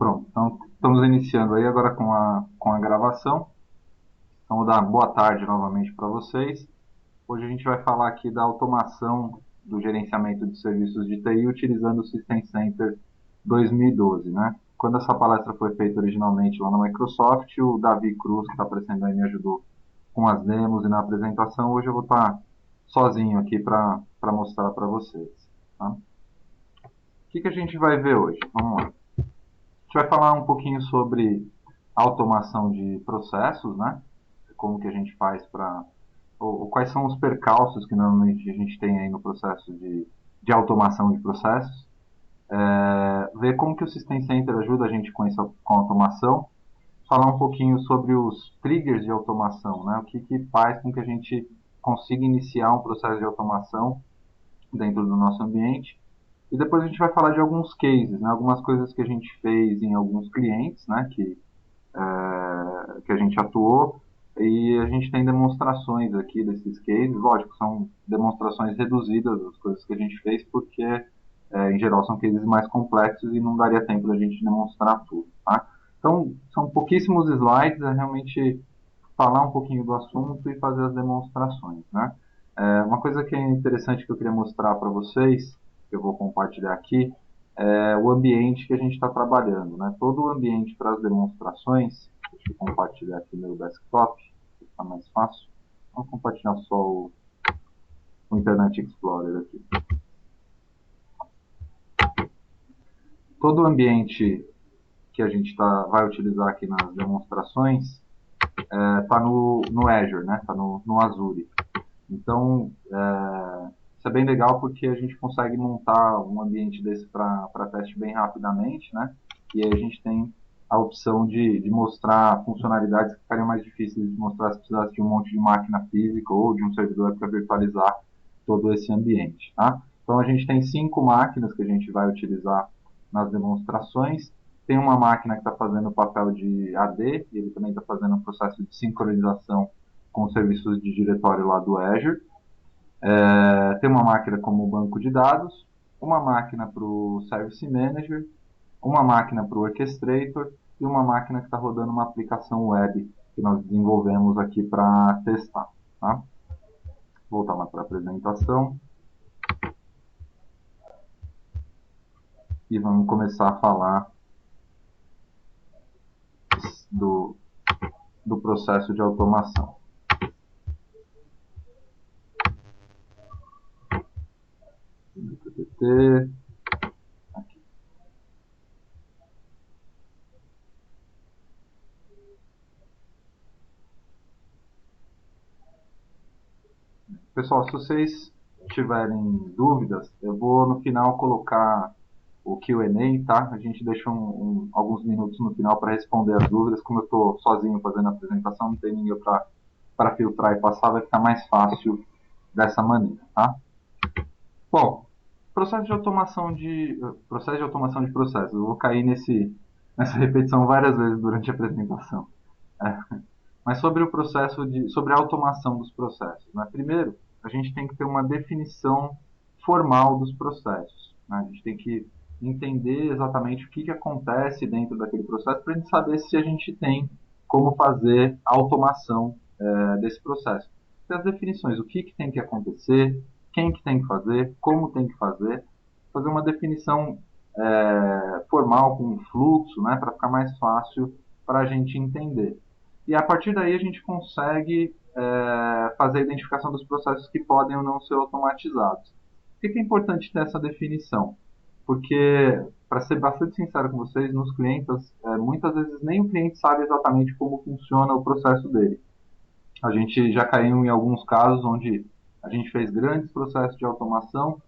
Pronto, então estamos iniciando aí agora com a gravação. Então vou dar boa tarde novamente para vocês. Hoje a gente vai falar aqui da automação do gerenciamento de serviços de TI utilizando o System Center 2012, né? Quando essa palestra foi feita originalmente lá na Microsoft, o Davi Cruz, que está aparecendo aí, me ajudou com as demos e na apresentação. Hoje eu vou estar sozinho aqui para mostrar para vocês. Tá? O que a gente vai ver hoje? Vamos lá. A gente vai falar um pouquinho sobre automação de processos, né? Como que a gente faz para... ou quais são os percalços que normalmente a gente tem aí no processo de automação de processos. Ver como que o System Center ajuda a gente com a automação. Falar um pouquinho sobre os triggers de automação, né? O que faz com que a gente consiga iniciar um processo de automação dentro do nosso ambiente. E depois a gente vai falar de alguns cases, né? Algumas coisas que a gente fez em alguns clientes, né? Que a gente atuou, e a gente tem demonstrações aqui desses cases. Lógico, são demonstrações reduzidas das coisas que a gente fez, porque em geral são cases mais complexos e não daria tempo da gente demonstrar tudo. Tá? Então, são pouquíssimos slides, é realmente falar um pouquinho do assunto e fazer as demonstrações. Né? Uma coisa que é interessante que eu queria mostrar para vocês, que eu vou compartilhar aqui, é o ambiente que a gente está trabalhando. Né? Todo o ambiente para as demonstrações, deixa eu compartilhar aqui meu desktop, que fica mais fácil. Vamos compartilhar só o Internet Explorer aqui. Todo o ambiente que a gente vai utilizar aqui nas demonstrações está no Azure, né? Está no Azure. Então, isso é bem legal porque a gente consegue montar um ambiente desse para teste bem rapidamente, né? E aí a gente tem a opção de mostrar funcionalidades que ficariam mais difíceis de mostrar se precisasse de um monte de máquina física ou de um servidor para virtualizar todo esse ambiente. Tá? Então a gente tem 5 máquinas que a gente vai utilizar nas demonstrações. Tem uma máquina que está fazendo o papel de AD, e ele também está fazendo um processo de sincronização com os serviços de diretório lá do Azure. Tem uma máquina como banco de dados, uma máquina para o Service Manager, uma máquina para o Orchestrator e uma máquina que está rodando uma aplicação web que nós desenvolvemos aqui para testar. Tá? Vou voltar lá para a apresentação e vamos começar a falar do, do processo de automação. Aqui. Pessoal, se vocês tiverem dúvidas, eu vou no final colocar o Q&A, tá? A gente deixa alguns minutos no final para responder as dúvidas. Como eu estou sozinho fazendo a apresentação, não tem ninguém para filtrar e passar, vai ficar mais fácil dessa maneira, tá? Bom, processo de automação de processos. Eu vou cair nessa repetição várias vezes durante a apresentação. Mas sobre sobre a automação dos processos. Né? Primeiro, a gente tem que ter uma definição formal dos processos. Né? A gente tem que entender exatamente o que acontece dentro daquele processo para a gente saber se a gente tem como fazer a automação desse processo. Ter as definições, o que tem que acontecer, quem que tem que fazer, como tem que fazer uma definição formal com um fluxo, né, para ficar mais fácil para a gente entender. E a partir daí a gente consegue fazer a identificação dos processos que podem ou não ser automatizados. Por que é importante ter essa definição? Porque, para ser bastante sincero com vocês, nos clientes, muitas vezes nem o cliente sabe exatamente como funciona o processo dele. A gente já caiu em alguns casos onde a gente fez grandes processos de automação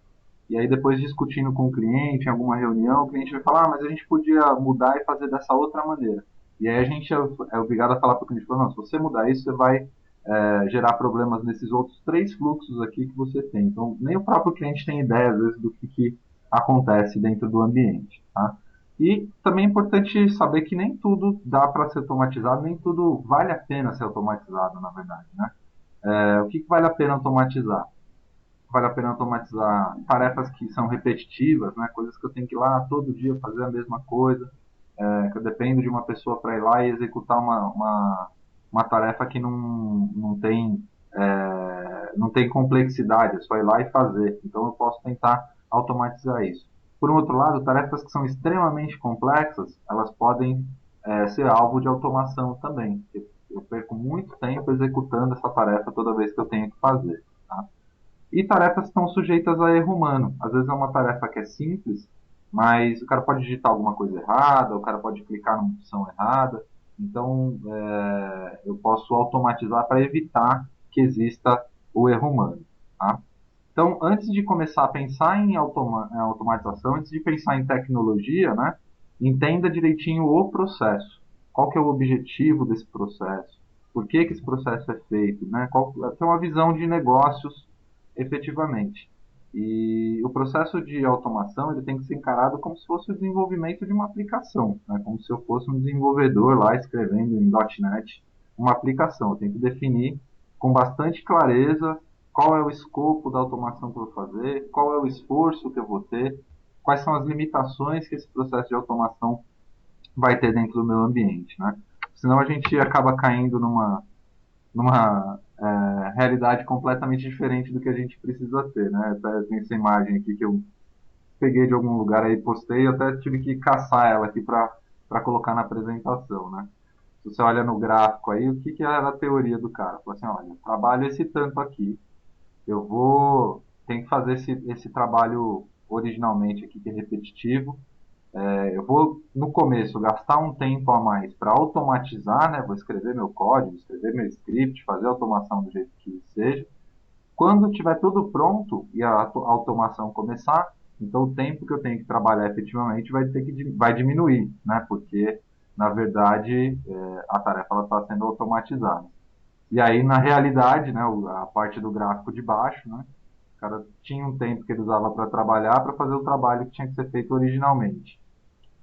e aí depois discutindo com o cliente, em alguma reunião, o cliente vai falar, mas a gente podia mudar e fazer dessa outra maneira. E aí a gente é obrigado a falar para o cliente, não, se você mudar isso, você vai gerar problemas nesses outros 3 fluxos aqui que você tem. Então, nem o próprio cliente tem ideia, às vezes, do que acontece dentro do ambiente. Tá? E também é importante saber que nem tudo dá para ser automatizado, nem tudo vale a pena ser automatizado, na verdade. Né? O que vale a pena automatizar? Vale a pena automatizar tarefas que são repetitivas, né? Coisas que eu tenho que ir lá todo dia fazer a mesma coisa. que eu dependo de uma pessoa para ir lá e executar uma tarefa que não tem complexidade, é só ir lá e fazer. Então eu posso tentar automatizar isso. Por um outro lado, tarefas que são extremamente complexas, elas podem ser alvo de automação também. Eu perco muito tempo executando essa tarefa toda vez que eu tenho que fazer. Tá? E tarefas que estão sujeitas a erro humano. Às vezes é uma tarefa que é simples, mas o cara pode digitar alguma coisa errada, o cara pode clicar numa opção errada. Então, eu posso automatizar para evitar que exista o erro humano. Tá? Então, antes de começar a pensar em automatização, antes de pensar em tecnologia, né, entenda direitinho o processo. Qual que é o objetivo desse processo? Por que esse processo é feito? Né? Tem uma visão de negócios efetivamente. E o processo de automação ele tem que ser encarado como se fosse o desenvolvimento de uma aplicação, né? Como se eu fosse um desenvolvedor lá escrevendo em .NET uma aplicação. Eu tenho que definir com bastante clareza qual é o escopo da automação que eu vou fazer, qual é o esforço que eu vou ter, quais são as limitações que esse processo de automação vai ter dentro do meu ambiente, né? Senão a gente acaba caindo numa realidade completamente diferente do que a gente precisa ter, né? Até tem essa imagem aqui que eu peguei de algum lugar aí, postei, e até tive que caçar ela aqui para colocar na apresentação, né? Se você olha no gráfico aí, o que, que era a teoria do cara? Falou assim, olha, eu trabalho esse tanto aqui, tenho que fazer esse trabalho originalmente aqui, que é repetitivo, eu vou, no começo, gastar um tempo a mais para automatizar, né? Vou escrever meu código, escrever meu script, fazer a automação do jeito que seja. Quando tiver tudo pronto e a automação começar, então o tempo que eu tenho que trabalhar efetivamente vai diminuir, né? Porque, na verdade, a tarefa está sendo automatizada. E aí, na realidade, né, a parte do gráfico de baixo, né? O cara tinha um tempo que ele usava para trabalhar para fazer o trabalho que tinha que ser feito originalmente.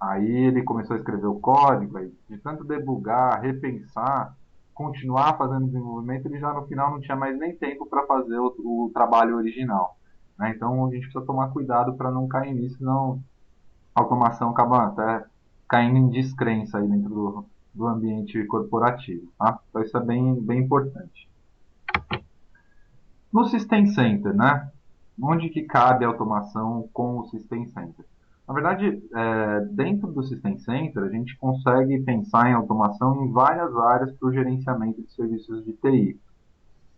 Aí ele começou a escrever o código, aí, de tanto debugar, repensar, continuar fazendo desenvolvimento, ele já no final não tinha mais nem tempo para fazer o trabalho original. Né? Então a gente precisa tomar cuidado para não cair nisso, senão a automação acaba até caindo em descrença aí dentro do ambiente corporativo. Tá? Então isso é bem importante. No System Center, né? Onde que cabe a automação com o System Center? Na verdade, dentro do System Center, a gente consegue pensar em automação em várias áreas para o gerenciamento de serviços de TI.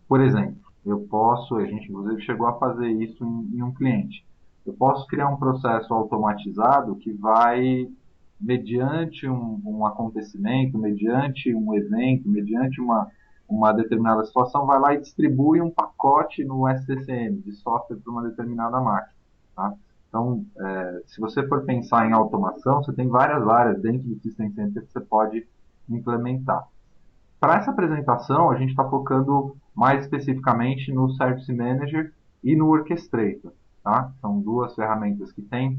Por exemplo, a gente inclusive chegou a fazer isso em um cliente. Eu posso criar um processo automatizado que vai, mediante um acontecimento, mediante um evento, mediante uma determinada situação, vai lá e distribui um pacote no SCCM de software para uma determinada máquina. Tá? Então, se você for pensar em automação, você tem várias áreas dentro do System Center que você pode implementar. Para essa apresentação, a gente está focando mais especificamente no Service Manager e no Orchestrator. Tá? São duas ferramentas que tem.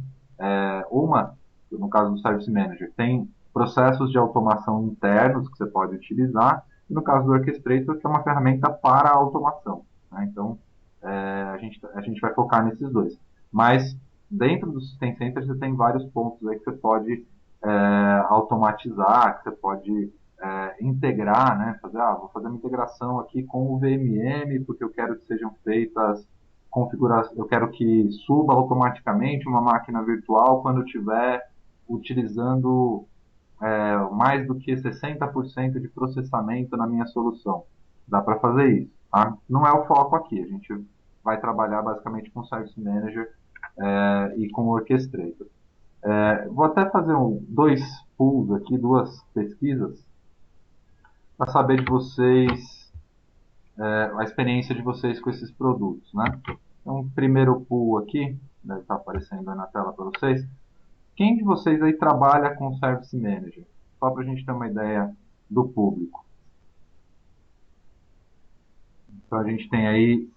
Uma, no caso do Service Manager, tem processos de automação internos que você pode utilizar, e no caso do Orchestrator, que é uma ferramenta para a automação. Né? Então, a gente vai focar nesses dois. Mas, dentro do System Center, você tem vários pontos aí que você pode automatizar, que você pode integrar, né? Vou fazer uma integração aqui com o VMM, porque eu quero que sejam feitas configurações, eu quero que suba automaticamente uma máquina virtual quando eu estiver utilizando mais do que 60% de processamento na minha solução. Dá para fazer isso. Tá? Não é o foco aqui. A gente vai trabalhar basicamente com o Service Manager e com o Orchestrator. Vou até fazer dois pools aqui, duas pesquisas, para saber de vocês, a experiência de vocês com esses produtos. Né? Então, primeiro pool aqui, deve estar aparecendo aí na tela para vocês. Quem de vocês aí trabalha com Service Manager? Só para a gente ter uma ideia do público. Então a gente tem aí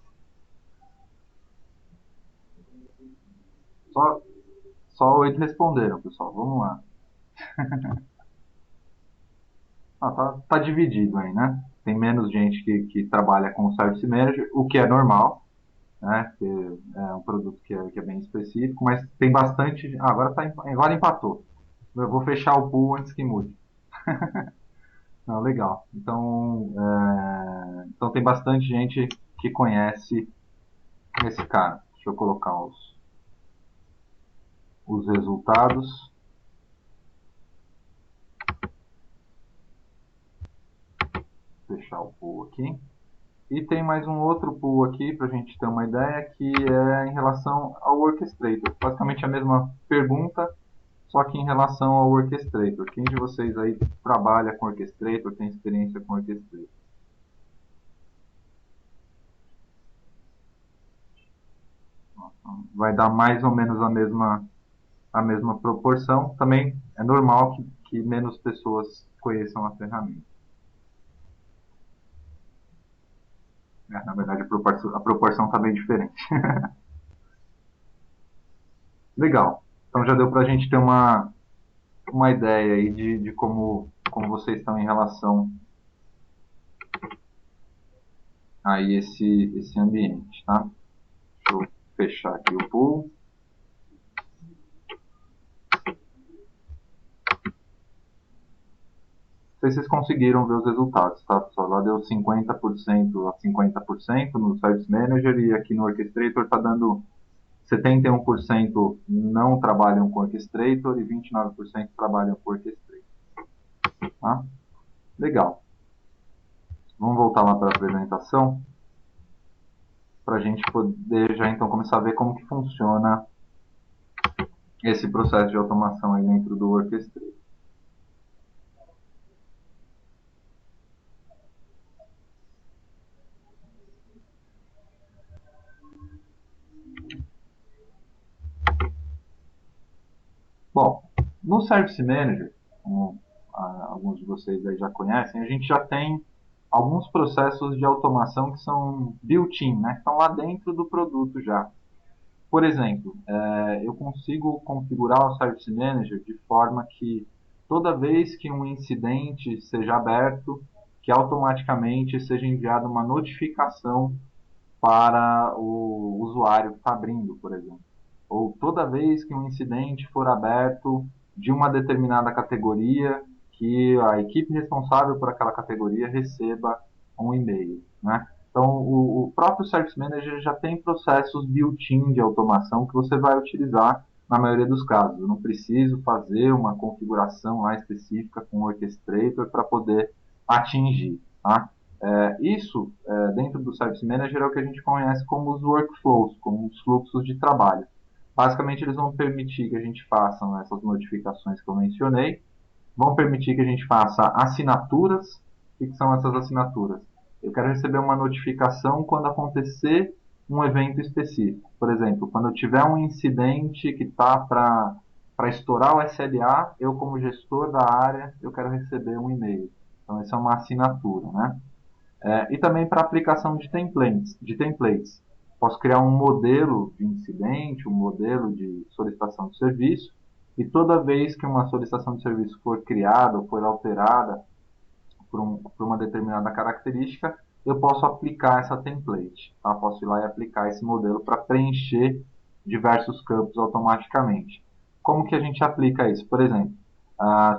só, só 8 responderam, pessoal. Vamos lá. Tá dividido aí, né? Tem menos gente que trabalha com Service Manager, o que é normal, né? Que é um produto que é bem específico, mas tem bastante. Agora empatou. Eu vou fechar o pool antes que mude. Não, legal. Então, então tem bastante gente que conhece esse cara. Deixa eu colocar os resultados. Fechar o pool aqui. E tem mais um outro pool aqui para a gente ter uma ideia, que é em relação ao Orchestrator. Basicamente a mesma pergunta, só que em relação ao Orchestrator. Quem de vocês aí trabalha com Orchestrator, tem experiência com Orchestrator? Vai dar mais ou menos a mesma proporção. Também é normal que menos pessoas conheçam a ferramenta. Na verdade, a proporção está bem diferente. Legal. Então já deu para a gente ter uma ideia aí de como vocês estão em relação a esse ambiente, tá? Deixa eu fechar aqui o pool. Não sei se vocês conseguiram ver os resultados, tá? Só lá deu 50% a 50% no Service Manager e aqui no Orchestrator está dando 71% não trabalham com Orchestrator e 29% trabalham com Orchestrator. Tá? Legal. Vamos voltar lá para a apresentação para a gente poder já então começar a ver como que funciona esse processo de automação aí dentro do Orchestrator. Bom, no Service Manager, como alguns de vocês aí já conhecem, a gente já tem alguns processos de automação que são built-in, né? Que estão lá dentro do produto já. Por exemplo, eu consigo configurar o Service Manager de forma que toda vez que um incidente seja aberto, que automaticamente seja enviada uma notificação para o usuário que está abrindo, por exemplo. Ou toda vez que um incidente for aberto de uma determinada categoria, que a equipe responsável por aquela categoria receba um e-mail, né? Então, o próprio Service Manager já tem processos built-in de automação que você vai utilizar na maioria dos casos. Eu não preciso fazer uma configuração lá específica com o Orchestrator para poder atingir, tá? Isso, dentro do Service Manager, é o que a gente conhece como os workflows, como os fluxos de trabalho. Basicamente, eles vão permitir que a gente faça essas notificações que eu mencionei, vão permitir que a gente faça assinaturas. O que são essas assinaturas? Eu quero receber uma notificação quando acontecer um evento específico. Por exemplo, quando eu tiver um incidente que está para estourar o SLA, eu como gestor da área, eu quero receber um e-mail. Então, isso é uma assinatura, né? E também para aplicação de templates. Posso criar um modelo de incidente, um modelo de solicitação de serviço, e toda vez que uma solicitação de serviço for criada ou for alterada por uma determinada característica, eu posso aplicar essa template. Tá? Posso ir lá e aplicar esse modelo para preencher diversos campos automaticamente. Como que a gente aplica isso? Por exemplo,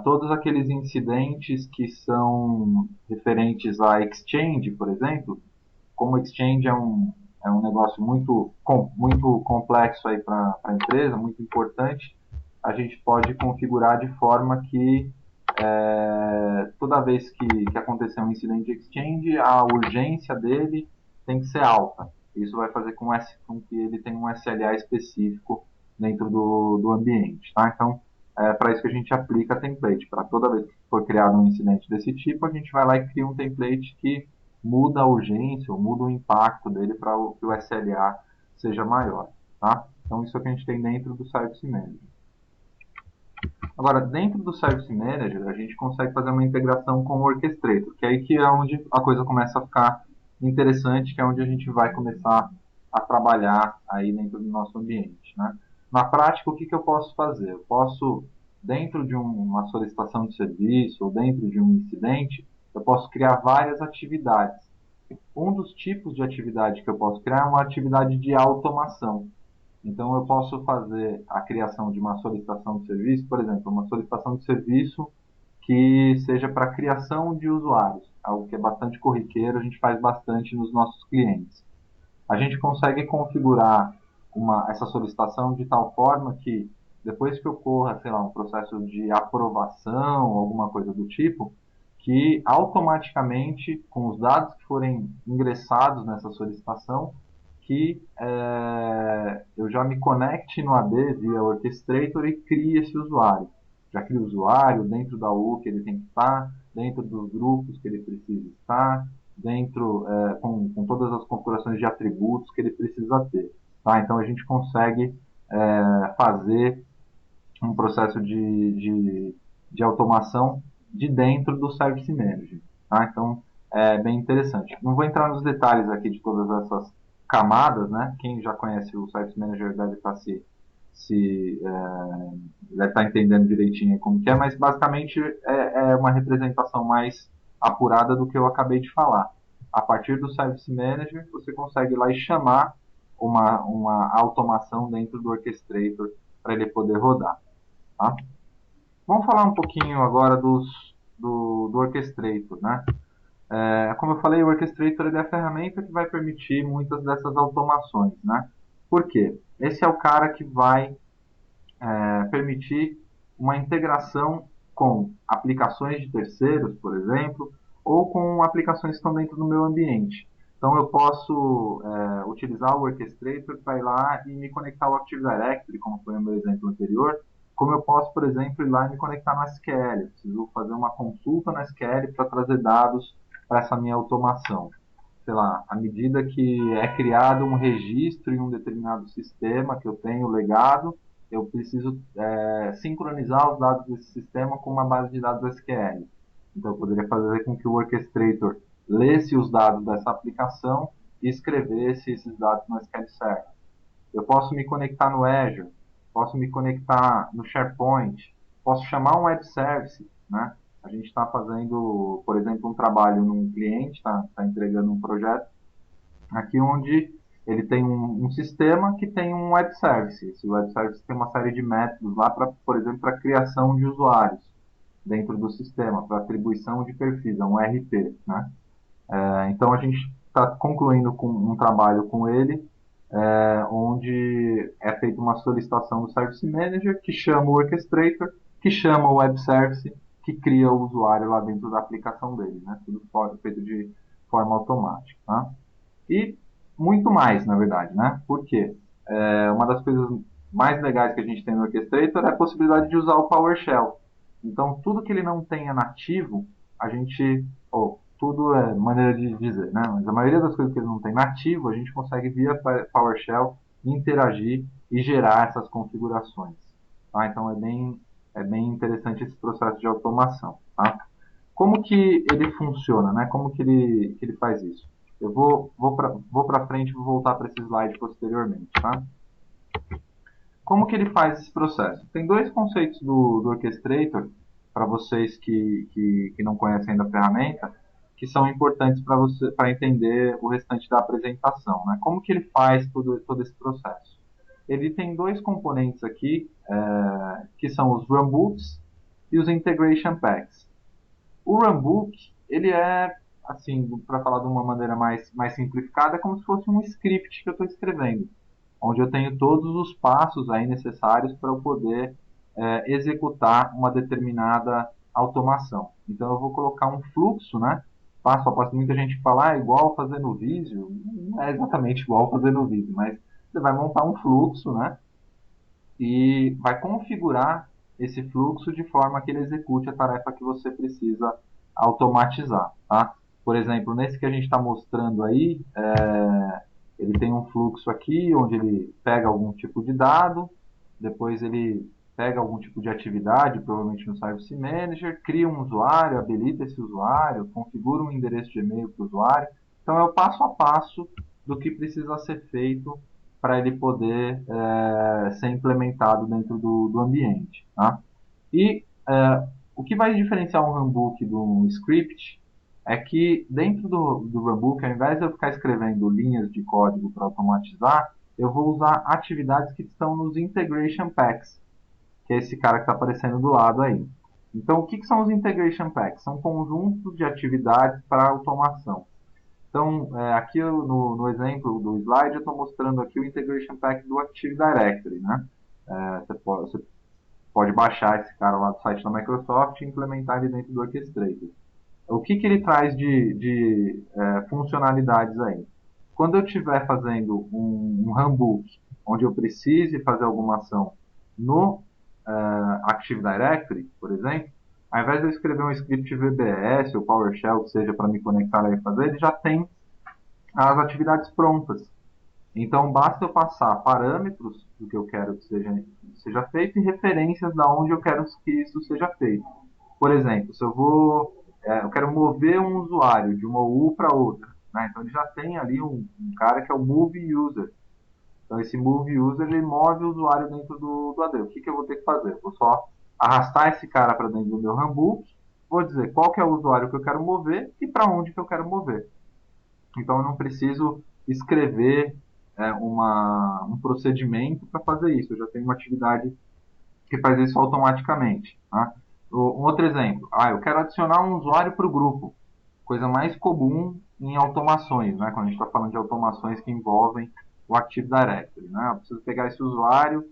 todos aqueles incidentes que são referentes a Exchange, por exemplo, como Exchange é um negócio muito complexo para a empresa, muito importante, a gente pode configurar de forma que toda vez que acontecer um incidente de Exchange, a urgência dele tem que ser alta. Isso vai fazer com que ele tenha um SLA específico dentro do ambiente. Tá? Então, é para isso que a gente aplica template. Para toda vez que for criado um incidente desse tipo, a gente vai lá e cria um template que muda a urgência ou muda o impacto dele para que o SLA seja maior. Tá? Então, isso é o que a gente tem dentro do Service Manager. Agora, dentro do Service Manager, a gente consegue fazer uma integração com o Orchestrator, que é aí que é onde a coisa começa a ficar interessante, que é onde a gente vai começar a trabalhar aí dentro do nosso ambiente. Né? Na prática, o que eu posso fazer? Eu posso, dentro de uma solicitação de serviço ou dentro de um incidente, eu posso criar várias atividades. Um dos tipos de atividade que eu posso criar é uma atividade de automação. Então, eu posso fazer a criação de uma solicitação de serviço, por exemplo, uma solicitação de serviço que seja para criação de usuários, algo que é bastante corriqueiro, a gente faz bastante nos nossos clientes. A gente consegue configurar essa solicitação de tal forma que, depois que ocorra, sei lá, um processo de aprovação ou alguma coisa do tipo, que automaticamente, com os dados que forem ingressados nessa solicitação, que eu já me conecte no AD via Orchestrator e crie esse usuário. Já cria o usuário dentro da U que ele tem que estar, dentro dos grupos que ele precisa estar, dentro com todas as configurações de atributos que ele precisa ter. Tá? Então a gente consegue fazer um processo de automação de dentro do Service Manager. Tá? Então é bem interessante. Não vou entrar nos detalhes aqui de todas essas camadas, né? Quem já conhece o Service Manager deve estar deve estar entendendo direitinho como que é, mas basicamente é uma representação mais apurada do que eu acabei de falar. A partir do Service Manager, você consegue ir lá e chamar uma automação dentro do Orchestrator para ele poder rodar. Tá? Vamos falar um pouquinho agora do Orchestrator. Né? Como eu falei, o Orchestrator ele é a ferramenta que vai permitir muitas dessas automações. Né? Por quê? Esse é o cara que vai permitir uma integração com aplicações de terceiros, por exemplo, ou com aplicações que estão dentro do meu ambiente. Então eu posso utilizar o Orchestrator para ir lá e me conectar ao Active Directory, como foi o meu exemplo anterior, como eu posso, por exemplo, ir lá e me conectar no SQL. Eu preciso fazer uma consulta no SQL para trazer dados para essa minha automação. Sei lá, à medida que é criado um registro em um determinado sistema que eu tenho legado, eu preciso sincronizar os dados desse sistema com uma base de dados SQL. Então, eu poderia fazer com que o Orchestrator lesse os dados dessa aplicação e escrevesse esses dados no SQL Server. Eu posso me conectar no Azure, posso me conectar no SharePoint, posso chamar um web service, né? A gente está fazendo, por exemplo, um trabalho num cliente, está entregando um projeto aqui onde ele tem um sistema que tem um web service. Esse web service tem uma série de métodos lá, por exemplo, para criação de usuários dentro do sistema, para atribuição de perfis, é um RP. Né? Então a gente está concluindo com um trabalho com ele, onde é feita uma solicitação do Service Manager, que chama o Orchestrator, que chama o Web Service, que cria o usuário lá dentro da aplicação dele. Né? Tudo feito de forma automática. Tá? E muito mais, na verdade, né? Por quê? Uma das coisas mais legais que a gente tem no Orchestrator é a possibilidade de usar o PowerShell. Então, tudo que ele não tenha nativo, a gente, tudo é maneira de dizer, né? Mas a maioria das coisas que ele não tem nativo, a gente consegue via PowerShell interagir e gerar essas configurações. Tá? Então, é bem interessante esse processo de automação. Tá? Como que ele funciona, né? Como que ele faz isso? Eu vou para frente e vou voltar para esse slide posteriormente, tá? Como que ele faz esse processo? Tem dois conceitos do Orchestrator, para vocês que não conhecem ainda a ferramenta, que são importantes para você para entender o restante da apresentação. Né? Como que ele faz todo esse processo? Ele tem dois componentes aqui, que são os runbooks e os integration packs. O runbook, ele é, assim, para falar de uma maneira mais simplificada, é como se fosse um script que eu estou escrevendo, onde eu tenho todos os passos aí necessários para eu poder executar uma determinada automação. Então eu vou colocar um fluxo, né? Passo a passo. Muita gente fala, ah, é igual fazer no Visio. Não é exatamente igual fazer no Visio, mas você vai montar um fluxo, né? E vai configurar esse fluxo de forma que ele execute a tarefa que você precisa automatizar. Tá? Por exemplo, nesse que a gente está mostrando aí, ele tem um fluxo aqui onde ele pega algum tipo de dado, depois ele pega algum tipo de atividade, provavelmente no Service Manager, cria um usuário, habilita esse usuário, configura um endereço de e-mail para o usuário. Então é o passo a passo do que precisa ser feito para ele poder ser implementado dentro do ambiente. Tá? E o que vai diferenciar um runbook de um script é que dentro do runbook, ao invés de eu ficar escrevendo linhas de código para automatizar, eu vou usar atividades que estão nos Integration Packs, que é esse cara que está aparecendo do lado aí. Então, o que são os Integration Packs? São conjuntos de atividades para automação. Então, aqui no exemplo do slide, eu estou mostrando aqui o Integration Pack do Active Directory. Né? Você pode baixar esse cara lá do site da Microsoft e implementar ele dentro do Orchestrator. O que ele traz de funcionalidades aí? Quando eu estiver fazendo um handbook, onde eu precise fazer alguma ação no Active Directory, por exemplo, ao invés de eu escrever um script VBS ou PowerShell, que seja para me conectar e fazer, ele já tem as atividades prontas. Então, basta eu passar parâmetros do que eu quero que seja feito e referências da onde eu quero que isso seja feito. Por exemplo, se eu quero mover um usuário de uma U para outra, né? Então ele já tem ali um cara que é o Move User. Então esse Move User ele move o usuário dentro do AD. O que eu vou ter que fazer? Eu vou só arrastar esse cara para dentro do meu handbook, vou dizer qual que é o usuário que eu quero mover e para onde que eu quero mover. Então eu não preciso escrever um procedimento para fazer isso. Eu já tenho uma atividade que faz isso automaticamente. Tá? Um outro exemplo. Eu quero adicionar um usuário para o grupo. Coisa mais comum em automações, né? Quando a gente está falando de automações que envolvem o Active Directory. Né? Eu preciso pegar esse usuário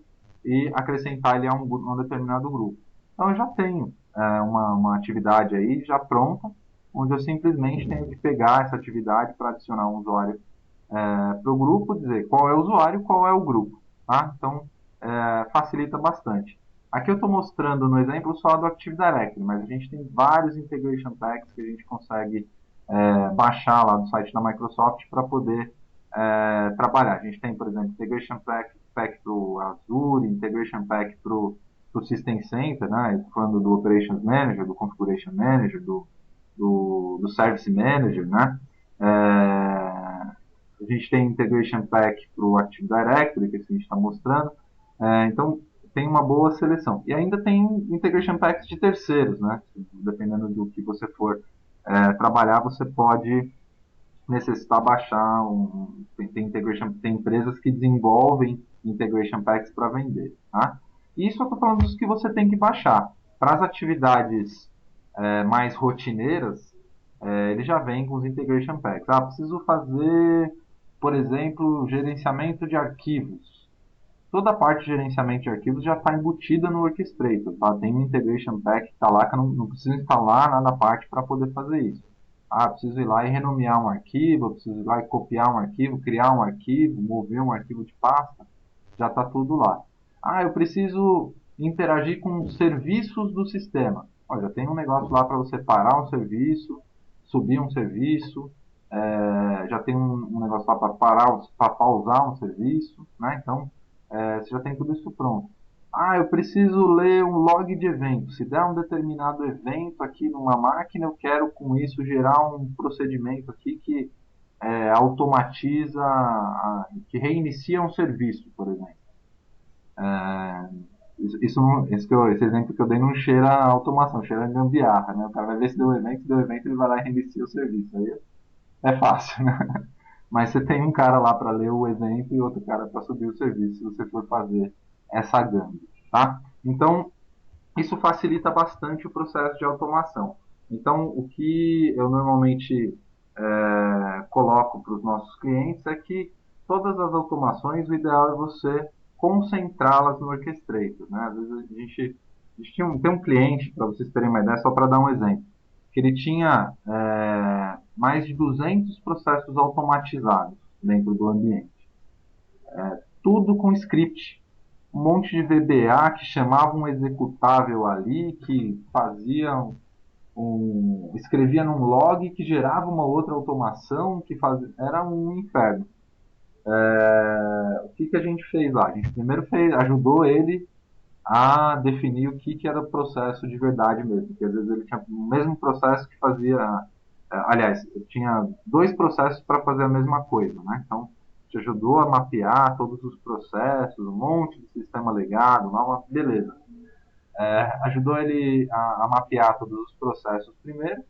e acrescentar ele a um determinado grupo. Então eu já tenho uma atividade aí já pronta, onde eu simplesmente tenho que pegar essa atividade para adicionar um usuário para o grupo, dizer qual é o usuário e qual é o grupo. Tá? Então, facilita bastante. Aqui eu estou mostrando no exemplo só do Active Directory, mas a gente tem vários Integration Packs que a gente consegue baixar lá do site da Microsoft para poder trabalhar. A gente tem, por exemplo, Integration Pack para o Azure, Integration Pack para o System Center, né? Falando do Operations Manager, do Configuration Manager, do Service Manager, né? A gente tem Integration Pack para o Active Directory, que a gente está mostrando. Então, tem uma boa seleção. E ainda tem Integration Packs de terceiros, né? Dependendo do que você for trabalhar, você pode necessitar baixar tem empresas que desenvolvem Integration Packs para vender. Tá? Isso eu estou falando dos que você tem que baixar. Para as atividades mais rotineiras, ele já vem com os Integration Packs. Preciso fazer, por exemplo, gerenciamento de arquivos. Toda a parte de gerenciamento de arquivos já está embutida no Orchestrator. Tá? Tem um Integration Pack que está lá que eu não preciso instalar nada à parte para poder fazer isso. Preciso ir lá e renomear um arquivo, preciso ir lá e copiar um arquivo, criar um arquivo, mover um arquivo de pasta. Já está tudo lá. Eu preciso interagir com serviços do sistema. Já tem um negócio lá para você parar um serviço, subir um serviço, já tem um negócio lá para pausar um serviço, né? Então, você já tem tudo isso pronto. Eu preciso ler um log de evento. Se der um determinado evento aqui numa máquina, eu quero com isso gerar um procedimento aqui que automatiza, que reinicia um serviço, por exemplo. Esse exemplo que eu dei não cheira a automação, cheira a gambiarra, né? O cara vai ver se deu evento, ele vai lá e reinicia o serviço. Aí é fácil, né? Mas você tem um cara lá para ler o evento e outro cara para subir o serviço, se você for fazer essa gamba, tá? Então, isso facilita bastante o processo de automação. Então, o que eu normalmente coloco para os nossos clientes é que todas as automações, o ideal é você concentrá-las no Orchestrator. Né? Às vezes a gente tem um cliente, para vocês terem uma ideia, só para dar um exemplo, que ele tinha mais de 200 processos automatizados dentro do ambiente. Tudo com script. Um monte de VBA que chamava um executável ali, que fazia escrevia num log que gerava uma outra automação que fazia, era um inferno. O que a gente fez lá? A gente primeiro ajudou ele a definir o que era o processo de verdade mesmo, porque às vezes ele tinha o mesmo processo que fazia, aliás, tinha dois processos para fazer a mesma coisa, né? Então, te ajudou a mapear todos os processos, um monte de sistema legado, beleza. Ajudou ele a mapear todos os processos primeiro,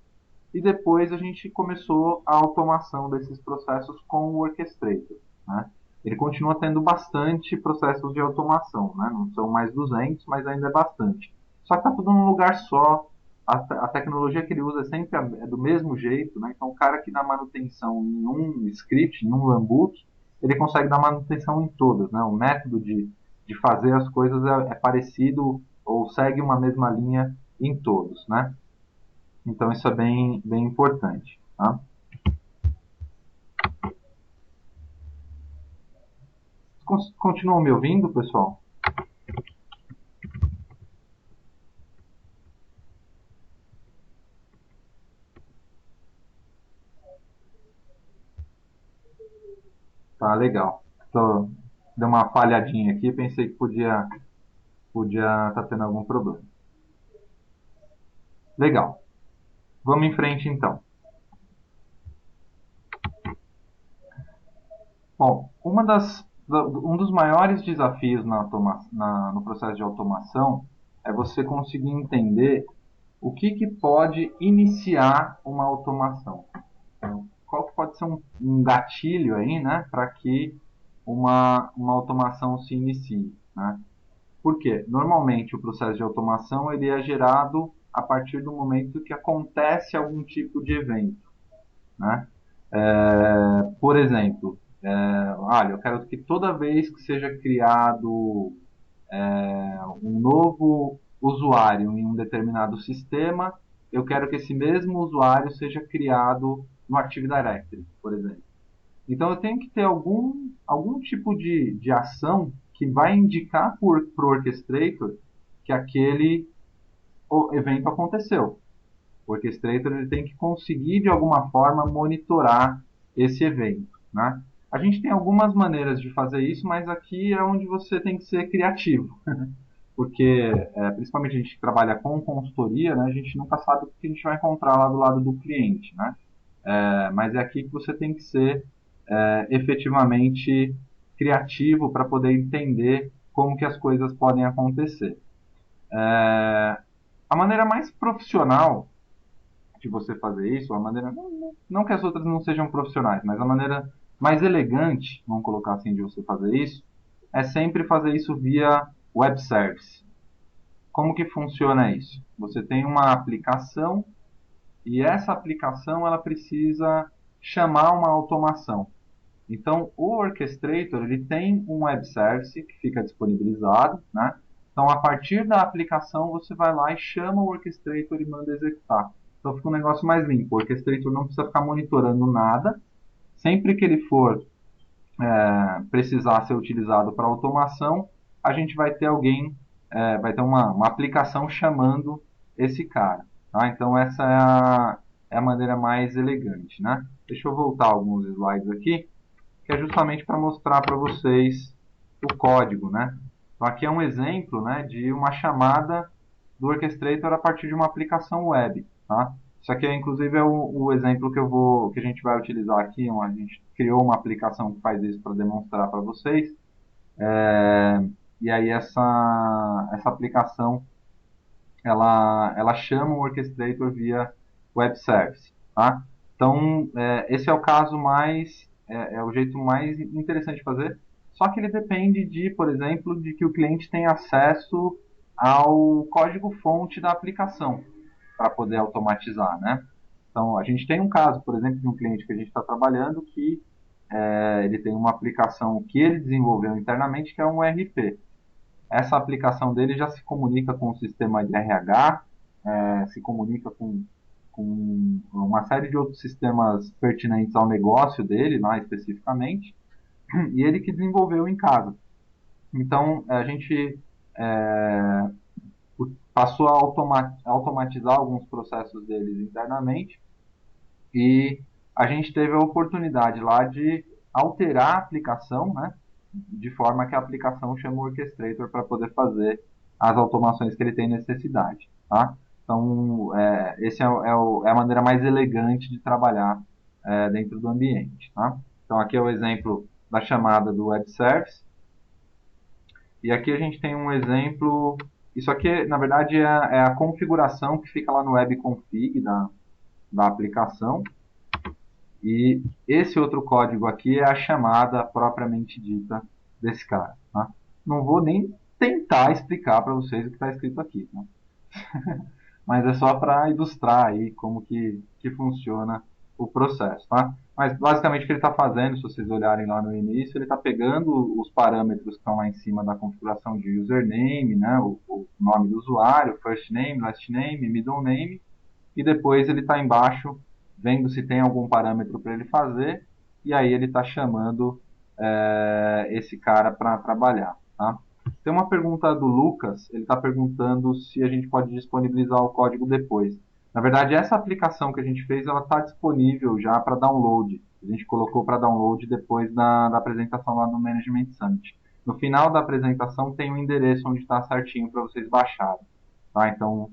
e depois a gente começou a automação desses processos com o Orchestrator. Né? ele continua tendo bastante processos de automação, né? Não são mais 200, mas ainda é bastante. Só que está tudo num lugar só, a tecnologia que ele usa é sempre é do mesmo jeito, né? Então o cara que dá manutenção em um script, em um runbook, ele consegue dar manutenção em todas, né? O método de fazer as coisas é parecido ou segue uma mesma linha em todos, né? Então isso é bem importante, tá? Continuam me ouvindo, pessoal? Tá legal. Deu uma falhadinha aqui, pensei que podia estar tendo algum problema. Legal. Vamos em frente então. Bom, um dos maiores desafios no processo de automação é você conseguir entender o que pode iniciar uma automação. Então, qual que pode ser um gatilho aí, né, para que uma automação se inicie, né? Por quê? Normalmente o processo de automação ele é gerado a partir do momento que acontece algum tipo de evento, né? Por exemplo, olha, eu quero que toda vez que seja criado um novo usuário em um determinado sistema, eu quero que esse mesmo usuário seja criado no Active Directory, por exemplo. Então eu tenho que ter algum tipo de ação que vai indicar para o orchestrator que aquele evento aconteceu. O orchestrator ele tem que conseguir de alguma forma monitorar esse evento, né? A gente tem algumas maneiras de fazer isso, mas aqui é onde você tem que ser criativo, porque principalmente a gente que trabalha com consultoria, né, a gente nunca sabe o que a gente vai encontrar lá do lado do cliente, né? Mas é aqui que você tem que ser efetivamente criativo para poder entender como que as coisas podem acontecer. A maneira mais profissional de você fazer isso, a maneira não que as outras não sejam profissionais, mas a maneira mais elegante, vamos colocar assim, de você fazer isso, é sempre fazer isso via web service. Como que funciona isso? Você tem uma aplicação e essa aplicação ela precisa chamar uma automação. Então, o Orchestrator ele tem um web service que fica disponibilizado, né? Então, a partir da aplicação, você vai lá e chama o Orchestrator e manda executar. Então, fica um negócio mais limpo. O Orchestrator não precisa ficar monitorando nada. Sempre que ele for precisar ser utilizado para automação, a gente vai ter vai ter uma aplicação chamando esse cara. Tá? Então, essa é a maneira mais elegante, né? Deixa eu voltar alguns slides aqui que é justamente para mostrar para vocês o código, né? Então aqui é um exemplo, né, de uma chamada do Orchestrator a partir de uma aplicação web, tá? Isso aqui, inclusive, é o exemplo que a gente vai utilizar aqui. A gente criou uma aplicação que faz isso para demonstrar para vocês. E aí essa aplicação ela chama o Orchestrator via web service, tá? Então esse é o caso é o jeito mais interessante de fazer. Só que ele depende por exemplo, de que o cliente tenha acesso ao código-fonte da aplicação para poder automatizar, né? Então a gente tem um caso, por exemplo, de um cliente que a gente está trabalhando que ele tem uma aplicação que ele desenvolveu internamente que é um ERP. Essa aplicação dele já se comunica com o sistema de RH, se comunica com uma série de outros sistemas pertinentes ao negócio dele, mais especificamente, e ele que desenvolveu em casa. Então, a gente passou a automatizar alguns processos deles internamente e a gente teve a oportunidade lá de alterar a aplicação, né, de forma que a aplicação chama o Orchestrator para poder fazer as automações que ele tem necessidade. Tá? Então, essa é a maneira mais elegante de trabalhar dentro do ambiente. Tá? Então, aqui é o exemplo da chamada do web service. E aqui a gente tem um exemplo. Isso aqui, na verdade, é a configuração que fica lá no webconfig da aplicação. E esse outro código aqui é a chamada propriamente dita desse cara. Tá? Não vou nem tentar explicar para vocês o que está escrito aqui. Tá? Mas é só para ilustrar aí como que funciona o processo, tá? Mas basicamente o que ele está fazendo, se vocês olharem lá no início, ele está pegando os parâmetros que estão lá em cima da configuração de username, né, o nome do usuário, first name, last name, middle name, e depois ele está embaixo vendo se tem algum parâmetro para ele fazer, e aí ele está chamando esse cara para trabalhar, tá? Tem uma pergunta do Lucas, ele está perguntando se a gente pode disponibilizar o código depois. Na verdade, essa aplicação que a gente fez, ela está disponível já para download. A gente colocou para download depois da apresentação lá do Management Summit. No final da apresentação tem um endereço onde está certinho para vocês baixarem. Tá? Então,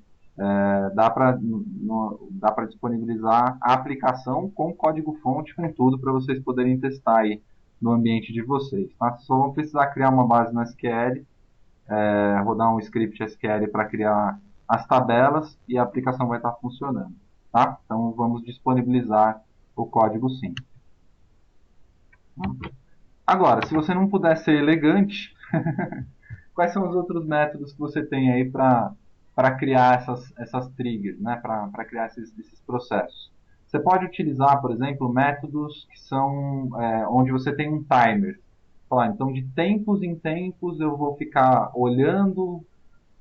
dá para disponibilizar a aplicação com código-fonte, com tudo, para vocês poderem testar aí no ambiente de vocês. Tá? Vocês só vão precisar criar uma base no SQL, rodar um script SQL para criar as tabelas e a aplicação vai estar funcionando. Tá? Então vamos disponibilizar o código sim. Agora, se você não puder ser elegante, quais são os outros métodos que você tem aí para criar essas triggers, né? Para criar esses processos? Você pode utilizar, por exemplo, métodos que são onde você tem um timer. Falar, então, de tempos em tempos eu vou ficar olhando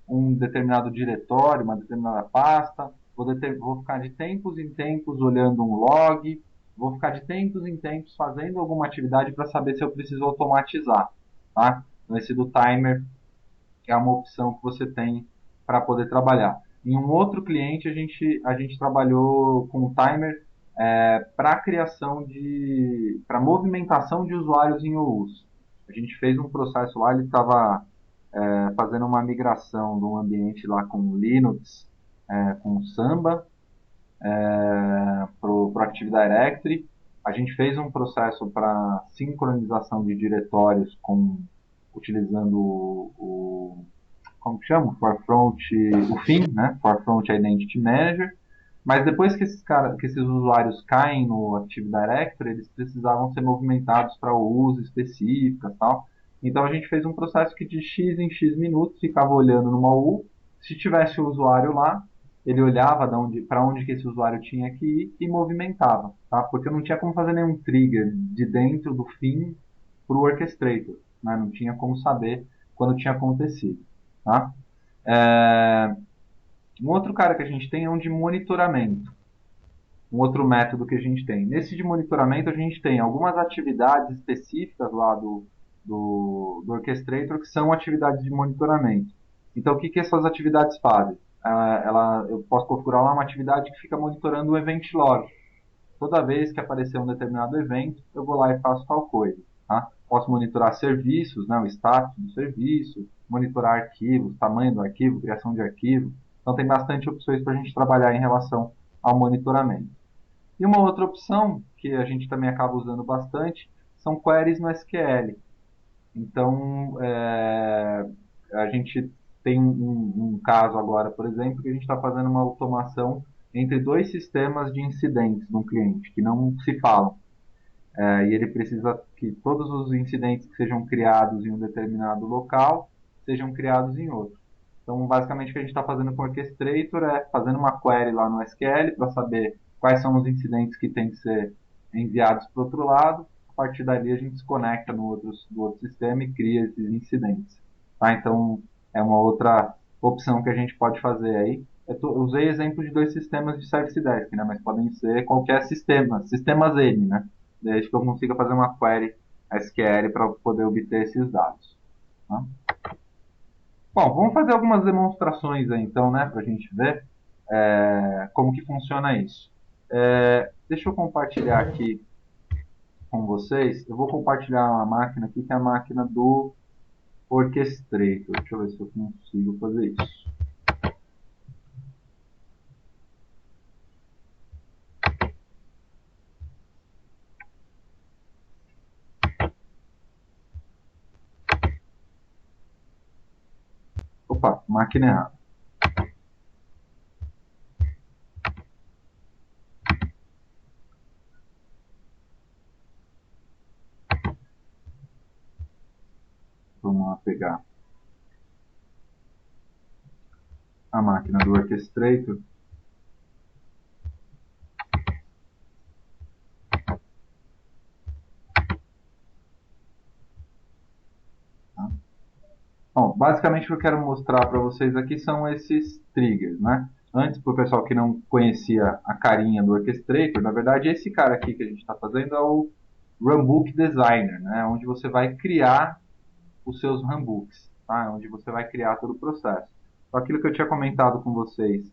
um determinado diretório, uma determinada pasta, vou ficar de tempos em tempos olhando um log, vou ficar de tempos em tempos fazendo alguma atividade para saber se eu preciso automatizar. Tá? Então, esse do timer é uma opção que você tem para poder trabalhar. Em um outro cliente, a gente trabalhou com o timer para criação para movimentação de usuários em OUs. A gente fez um processo lá, ele estava fazendo uma migração de um ambiente lá com Linux, com Samba, para o Active Directory. A gente fez um processo para sincronização de diretórios utilizando como que chama? O FIM, né? Forefront Identity Manager. Mas depois que esses usuários caem no Active Directory, eles precisavam ser movimentados para uso específico e tal. Então a gente fez um processo que de X em X minutos ficava olhando numa U. Se tivesse o usuário lá, ele olhava para onde que esse usuário tinha que ir e movimentava, tá? Porque não tinha como fazer nenhum trigger de dentro do FIM para o orchestrator, né? Não tinha como saber quando tinha acontecido, tá? É, um outro cara que a gente tem é um de monitoramento, um outro método que a gente tem. Nesse de monitoramento, a gente tem algumas atividades específicas lá do Orchestrator que são atividades de monitoramento. Então, o que essas atividades fazem? Eu posso configurar lá uma atividade que fica monitorando o event log. Toda vez que aparecer um determinado evento, eu vou lá e faço tal coisa. Tá? Posso monitorar serviços, né, o status do serviço, monitorar arquivos, tamanho do arquivo, criação de arquivo. Então, tem bastante opções para a gente trabalhar em relação ao monitoramento. E uma outra opção que a gente também acaba usando bastante são queries no SQL. Então, a gente tem um caso agora, por exemplo, que a gente está fazendo uma automação entre dois sistemas de incidentes de um cliente que não se falam. E ele precisa que todos os incidentes que sejam criados em um determinado local sejam criados em outro. Então, basicamente, o que a gente está fazendo com o Orchestrator é fazendo uma query lá no SQL para saber quais são os incidentes que têm que ser enviados para o outro lado. A partir dali, a gente se conecta do outro sistema e cria esses incidentes. Tá? Então, é uma outra opção que a gente pode fazer aí. Eu usei exemplo de dois sistemas de Service Desk, né? Mas podem ser qualquer sistema, sistemas N, né? Desde que eu consiga fazer uma query SQL para poder obter esses dados. Tá? Bom, vamos fazer algumas demonstrações aí, então, né, para a gente ver como que funciona isso. Deixa eu compartilhar aqui com vocês. Eu vou compartilhar uma máquina aqui, que é a máquina do Orchestrator. Deixa eu ver se eu consigo fazer isso. Opa, máquina errada. pegar a máquina do Orchestrator. Tá? Bom, basicamente o que eu quero mostrar para vocês aqui são esses triggers, né? Antes, para o pessoal que não conhecia a carinha do Orchestrator, na verdade esse cara aqui que a gente está fazendo é o Runbook Designer, né? Onde você vai criar os seus runbooks, tá? Onde você vai criar todo o processo. Então, aquilo que eu tinha comentado com vocês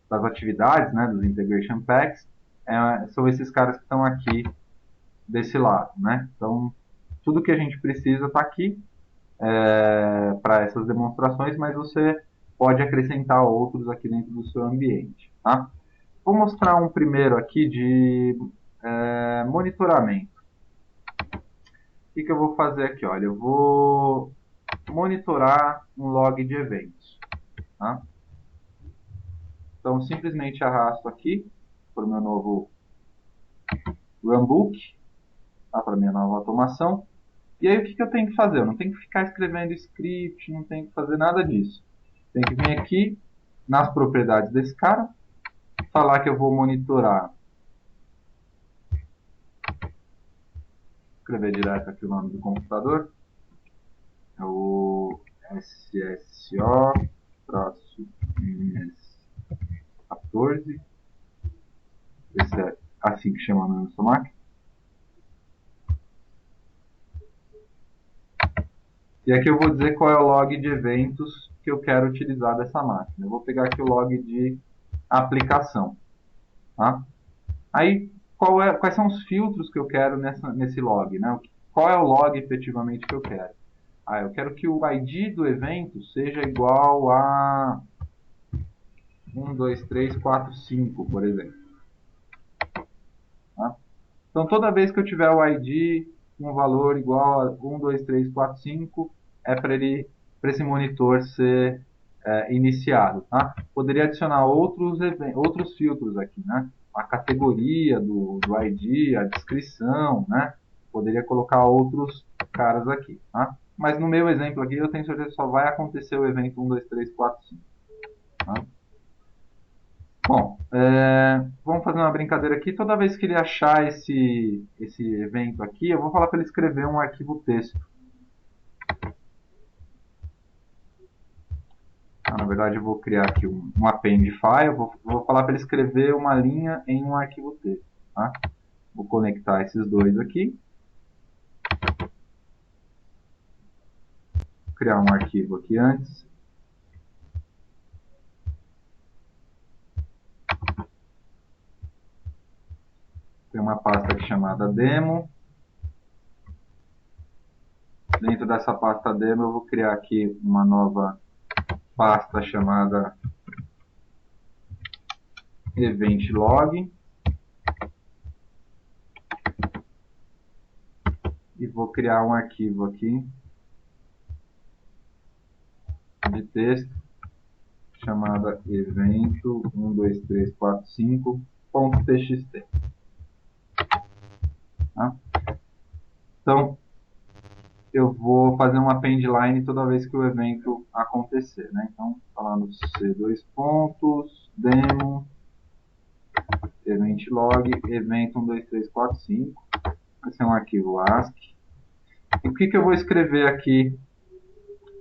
das atividades, né, dos Integration Packs, são esses caras que estão aqui desse lado, né? Então, tudo que a gente precisa está aqui para essas demonstrações, mas você pode acrescentar outros aqui dentro do seu ambiente, tá? Vou mostrar um primeiro aqui de monitoramento. O que eu vou fazer aqui? Olha, eu vou monitorar um log de eventos. Tá? Então, simplesmente arrasto aqui para o meu novo runbook, tá? Para a minha nova automação. E aí, o que eu tenho que fazer? Eu não tenho que ficar escrevendo script, não tenho que fazer nada disso. Tenho que vir aqui nas propriedades desse cara, falar que eu vou monitorar. Escrever direto aqui o nome do computador. É o SSO-14. Esse é assim que chama na nossa máquina. E aqui eu vou dizer qual é o log de eventos que eu quero utilizar dessa máquina. Eu vou pegar aqui o log de aplicação. Tá? Aí, quais são os filtros que eu quero nesse log? Né? Qual é o log efetivamente que eu quero? Eu quero que o ID do evento seja igual a 1, 2, 3, 4, 5, por exemplo. Tá? Então, toda vez que eu tiver o ID com um valor igual a 1, 2, 3, 4, 5, é para esse monitor ser iniciado. Tá? Poderia adicionar outros filtros aqui, né? A categoria do ID, a descrição, né? Poderia colocar outros caras aqui. Tá? Mas no meu exemplo aqui, eu tenho certeza que só vai acontecer o evento 1, 2, 3, 4, 5. Tá? Bom, vamos fazer uma brincadeira aqui. Toda vez que ele achar esse evento aqui, eu vou falar para ele escrever um arquivo texto. Na verdade, eu vou criar aqui um append file. Vou falar para ele escrever uma linha em um arquivo texto. Tá? Vou conectar esses dois aqui. Vou criar um arquivo aqui antes. Tem uma pasta aqui chamada demo. Dentro dessa pasta demo, eu vou criar aqui uma nova pasta chamada event log. E vou criar um arquivo aqui de texto chamada evento 12345.txt. Tá? Então, eu vou fazer um append line toda vez que o evento acontecer. Né? Então, falando C2 pontos, demo, event log, evento 12345. Vai ser um arquivo ASCII. E o que eu vou escrever aqui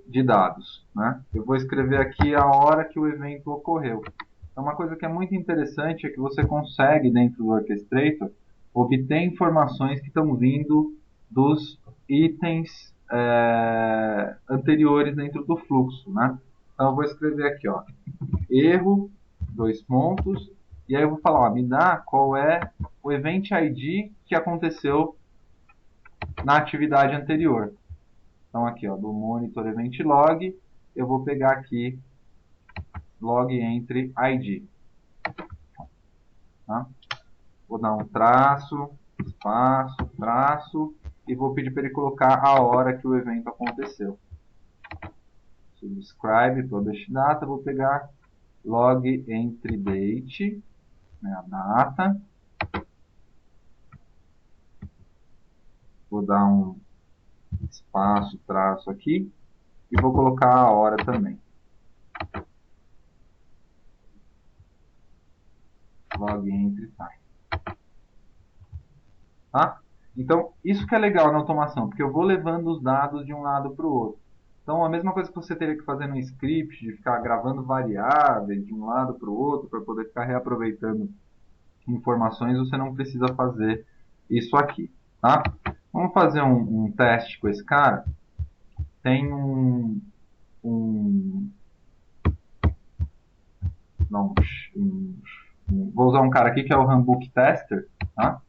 de dados? Né? Eu vou escrever aqui a hora que o evento ocorreu. Então, uma coisa que é muito interessante é que você consegue, dentro do Orchestrator, obter informações que estão vindo dos itens anteriores dentro do fluxo. Né? Então, eu vou escrever aqui, ó, erro, 2 pontos, e aí eu vou falar, ó, me dá qual é o event ID que aconteceu na atividade anterior. Então, aqui, ó, do monitor event log, eu vou pegar aqui log entre ID. Tá? Vou dar um traço, espaço, traço, e vou pedir para ele colocar a hora que o evento aconteceu. Subscribe, publish data, vou pegar log entre date, né, a data. Vou dar um espaço, traço aqui, e vou colocar a hora também. Log entre time. Tá? Então, isso que é legal na automação, porque eu vou levando os dados de um lado para o outro. Então, a mesma coisa que você teria que fazer no script, de ficar gravando variáveis de um lado para o outro, para poder ficar reaproveitando informações, você não precisa fazer isso aqui. Tá? Vamos fazer um teste com esse cara. Tem não, vou usar um cara aqui que é o Handbook Tester, tá?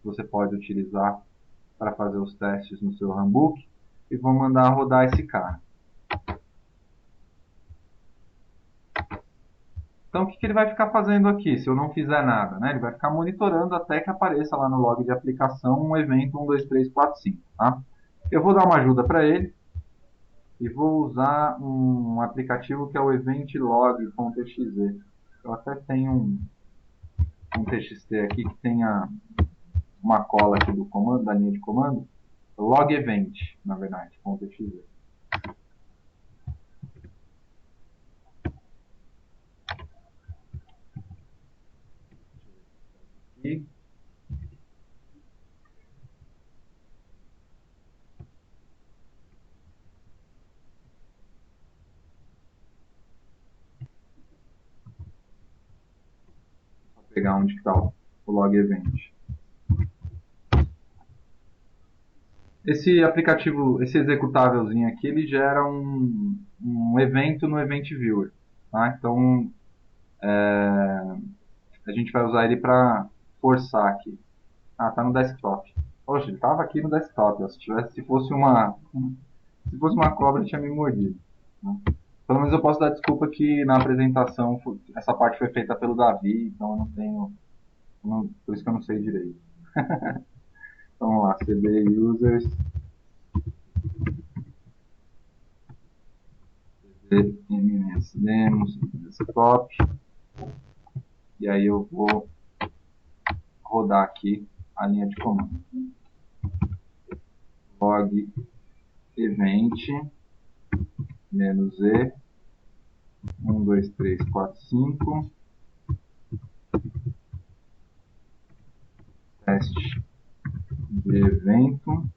Você pode utilizar para fazer os testes no seu handbook, e vou mandar rodar esse cara. Então, o que ele vai ficar fazendo aqui, se eu não fizer nada? Né? Ele vai ficar monitorando até que apareça lá no log de aplicação um evento 1, 2, 3, 4, 5. Tá? Eu vou dar uma ajuda para ele e vou usar um aplicativo que é o eventlog.exe. Eu até tenho um TXT aqui que tem uma cola aqui do comando, da linha de comando, log event, na verdade, .exe. E vou pegar onde está o log event. Esse aplicativo, esse executávelzinho aqui, ele gera um evento no Event Viewer. Tá? Então, a gente vai usar ele para forçar aqui. Ah, tá no desktop. Poxa, ele estava aqui no desktop. Ó. Se fosse uma cobra, ele tinha me mordido. Né? Pelo menos eu posso dar desculpa que na apresentação essa parte foi feita pelo Davi, então eu não tenho, por isso que eu não sei direito. Então vamos lá, cd users, cd msdemos, desktop, e aí eu vou rodar aqui a linha de comando. Log event -e 1, 2, 3, 4, 5 teste de evento.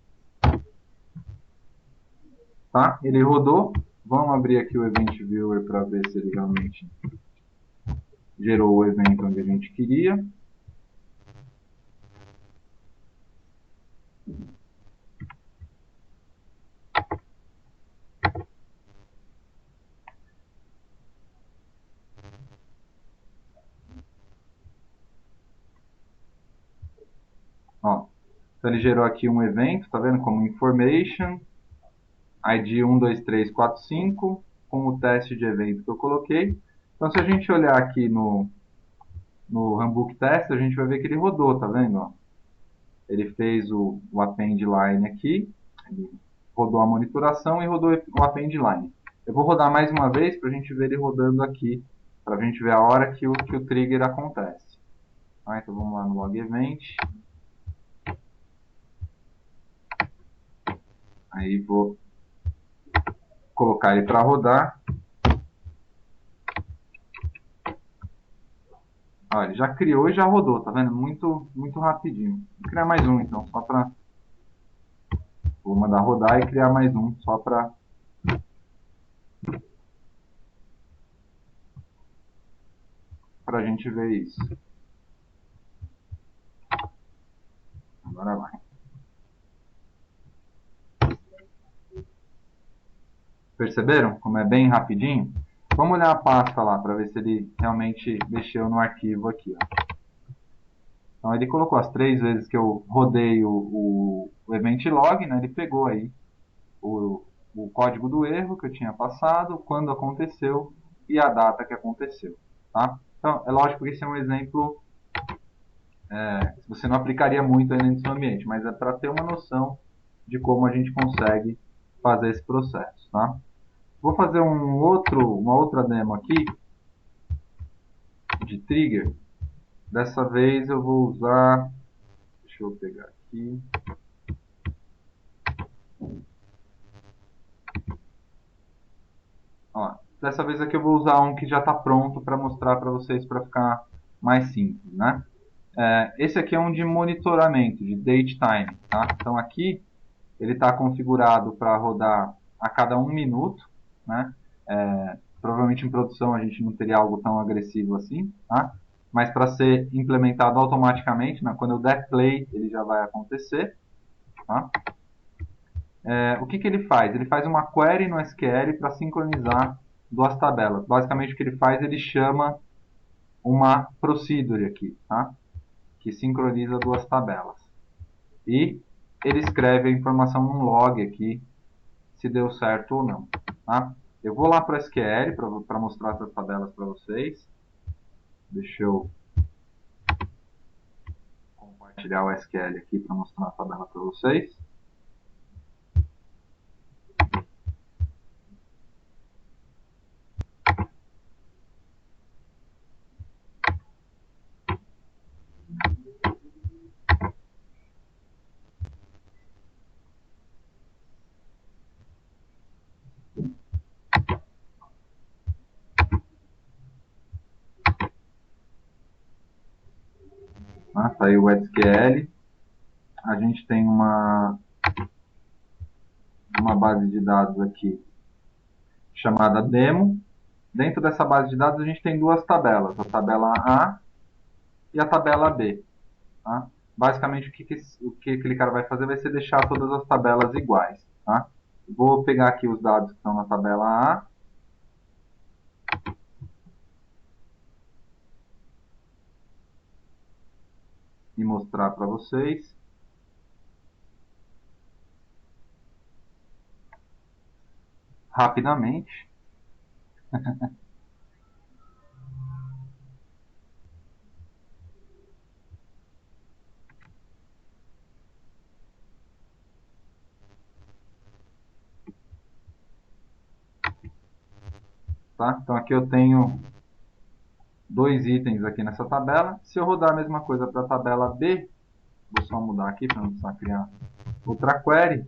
Tá? Ele rodou. Vamos abrir aqui o Event Viewer para ver se ele realmente gerou o evento onde a gente queria. Ó, então ele gerou aqui um evento, tá vendo? Como information, ID 1, 2, 3, 4, 5, com o teste de evento que eu coloquei. Então, se a gente olhar aqui no Handbook Test, a gente vai ver que ele rodou, tá vendo? Ó, ele fez o append line aqui, ele rodou a monitoração e rodou o append line. Eu vou rodar mais uma vez para a gente ver ele rodando aqui, para a gente ver a hora que o trigger acontece. Tá, então vamos lá no log event. Aí vou colocar ele para rodar. Ó, ele já criou e já rodou, tá vendo? Muito, muito rapidinho. Vou criar mais um então, só para... Vou mandar rodar e criar mais um, só para... a gente ver isso. Agora vai. Perceberam como é bem rapidinho? Vamos olhar a pasta lá para ver se ele realmente mexeu no arquivo aqui. Ó. Então ele colocou as 3 vezes que eu rodei o event log, né? Ele pegou aí o código do erro que eu tinha passado, quando aconteceu e a data que aconteceu. Tá? Então é lógico que esse é um exemplo que você não aplicaria muito ainda no seu ambiente, mas é para ter uma noção de como a gente consegue fazer esse processo. Tá? Vou fazer uma outra demo aqui de trigger. Dessa vez eu vou usar, deixa eu pegar aqui, Ó, dessa vez aqui eu vou usar um que já está pronto para mostrar para vocês para ficar mais simples, né? Esse aqui é um de monitoramento, de date time, tá? Então aqui ele está configurado para rodar a cada 1 minuto, né? Provavelmente em produção a gente não teria algo tão agressivo assim, tá? Mas para ser implementado automaticamente, né? Quando eu der play ele já vai acontecer, tá? O que ele faz? Ele faz uma query no SQL para sincronizar duas tabelas. Basicamente o que ele faz, ele chama uma procedure aqui, tá? Que sincroniza duas tabelas. E ele escreve a informação num log aqui, se deu certo ou não. Tá? Eu vou lá para o SQL para mostrar essas tabelas para vocês. Deixa eu compartilhar o SQL aqui para mostrar a tabela para vocês. Tá? Tá aí o SQL. A gente tem uma base de dados aqui chamada demo. Dentro dessa base de dados a gente tem duas tabelas, a tabela A e a tabela B. Tá? Basicamente o que aquele cara vai fazer vai ser deixar todas as tabelas iguais. Tá? Vou pegar aqui os dados que estão na tabela A e mostrar para vocês. Rapidamente. Tá? Então aqui eu tenho dois itens aqui nessa tabela. Se eu rodar a mesma coisa para a tabela B, vou só mudar aqui para não precisar criar outra query.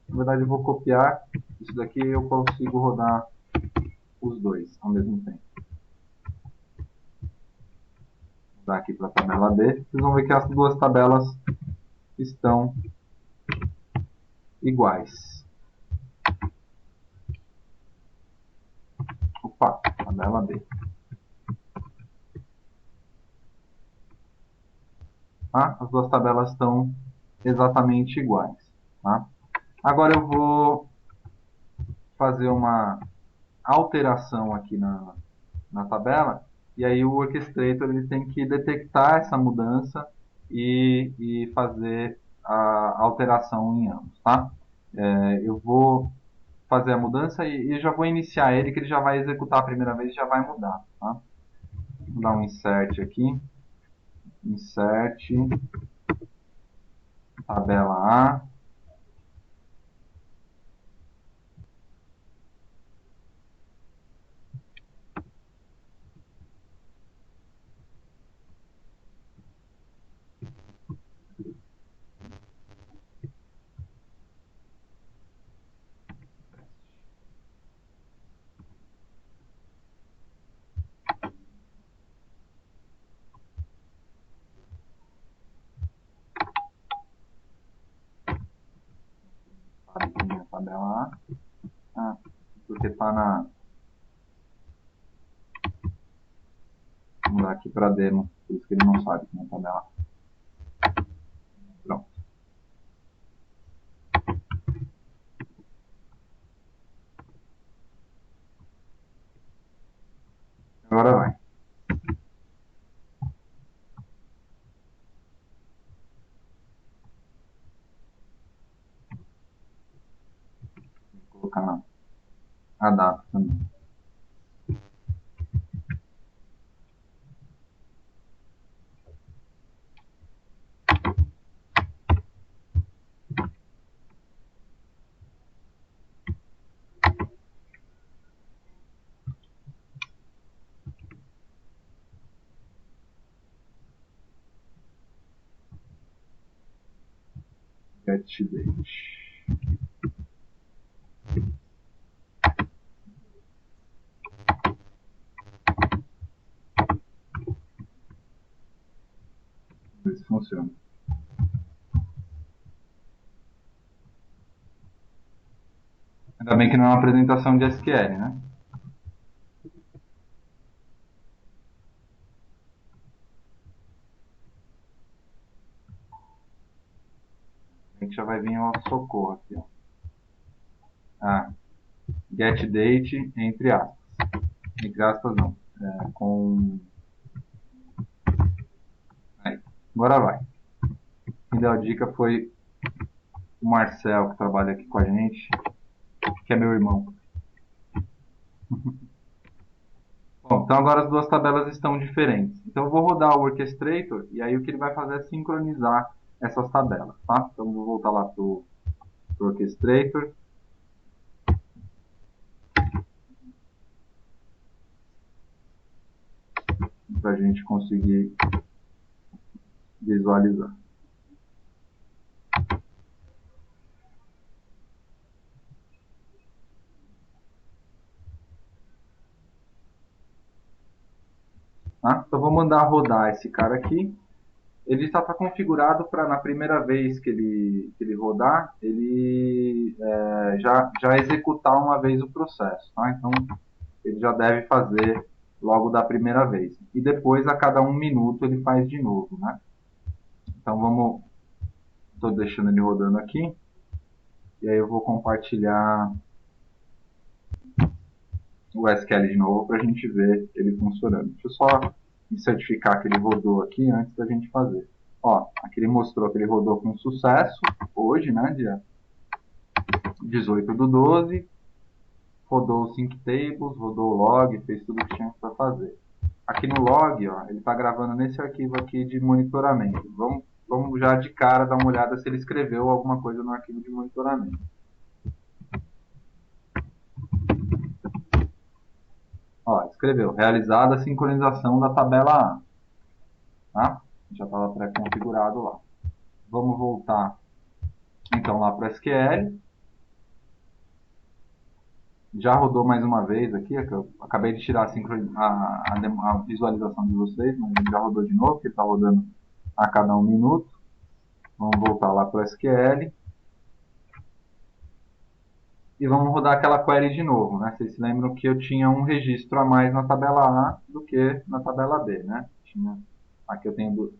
Na verdade eu vou copiar isso daqui e eu consigo rodar os dois ao mesmo tempo. Vou mudar aqui para a tabela B. Vocês vão ver que as duas tabelas estão iguais. Opa, tabela B. Tá? As duas tabelas estão exatamente iguais. Tá? Agora eu vou fazer uma alteração aqui na tabela, e aí o orchestrator ele tem que detectar essa mudança e fazer a alteração em ambos. Tá? Eu vou fazer a mudança e já vou iniciar ele, que ele já vai executar a primeira vez e já vai mudar. Tá? Vou dar um insert aqui. Insert, tabela A. Sabe que é a tabela A. Ah, porque está na. Vou mudar aqui para demo, por isso que ele não sabe que é a tabela A. Pronto. Agora vai. Vou colocar a data também. Get date. Ver se funciona. Ainda bem que não é uma apresentação de SQL, né? A gente já vai vir ao socorro aqui, ó. Ah, get date entre aspas. Entre aspas não. Com. Aí. Agora vai. Quem deu a dica foi o Marcel, que trabalha aqui com a gente, que é meu irmão. Bom, então agora as duas tabelas estão diferentes. Então eu vou rodar o Orchestrator e aí o que ele vai fazer é sincronizar essas tabelas, tá? Então eu vou voltar lá pro Orchestrator. Para a gente conseguir visualizar. Tá? Então vou mandar rodar esse cara aqui. Ele está configurado para na primeira vez que ele rodar, ele já executar uma vez o processo. Tá? Então ele já deve fazer logo da primeira vez. E depois, a cada 1 minuto, ele faz de novo. Né? Então vamos. Estou deixando ele rodando aqui. E aí eu vou compartilhar o SQL de novo para a gente ver ele funcionando. Deixa eu só me certificar que ele rodou aqui antes da gente fazer. Ó, aqui ele mostrou que ele rodou com sucesso hoje, né, dia 18/12. Rodou o sync tables, rodou o log, fez tudo o que tinha para fazer. Aqui no log, ó, ele está gravando nesse arquivo aqui de monitoramento. Vamos já de cara dar uma olhada se ele escreveu alguma coisa no arquivo de monitoramento. Ó, escreveu, realizada a sincronização da tabela A. Tá? Já estava pré-configurado lá. Vamos voltar então lá para o SQL. Já rodou mais uma vez aqui, que eu acabei de tirar a visualização de vocês, mas já rodou de novo, que está rodando a cada 1 minuto. Vamos voltar lá para o SQL. E vamos rodar aquela query de novo, né? Vocês se lembram que eu tinha um registro a mais na tabela A do que na tabela B, né? Aqui eu tenho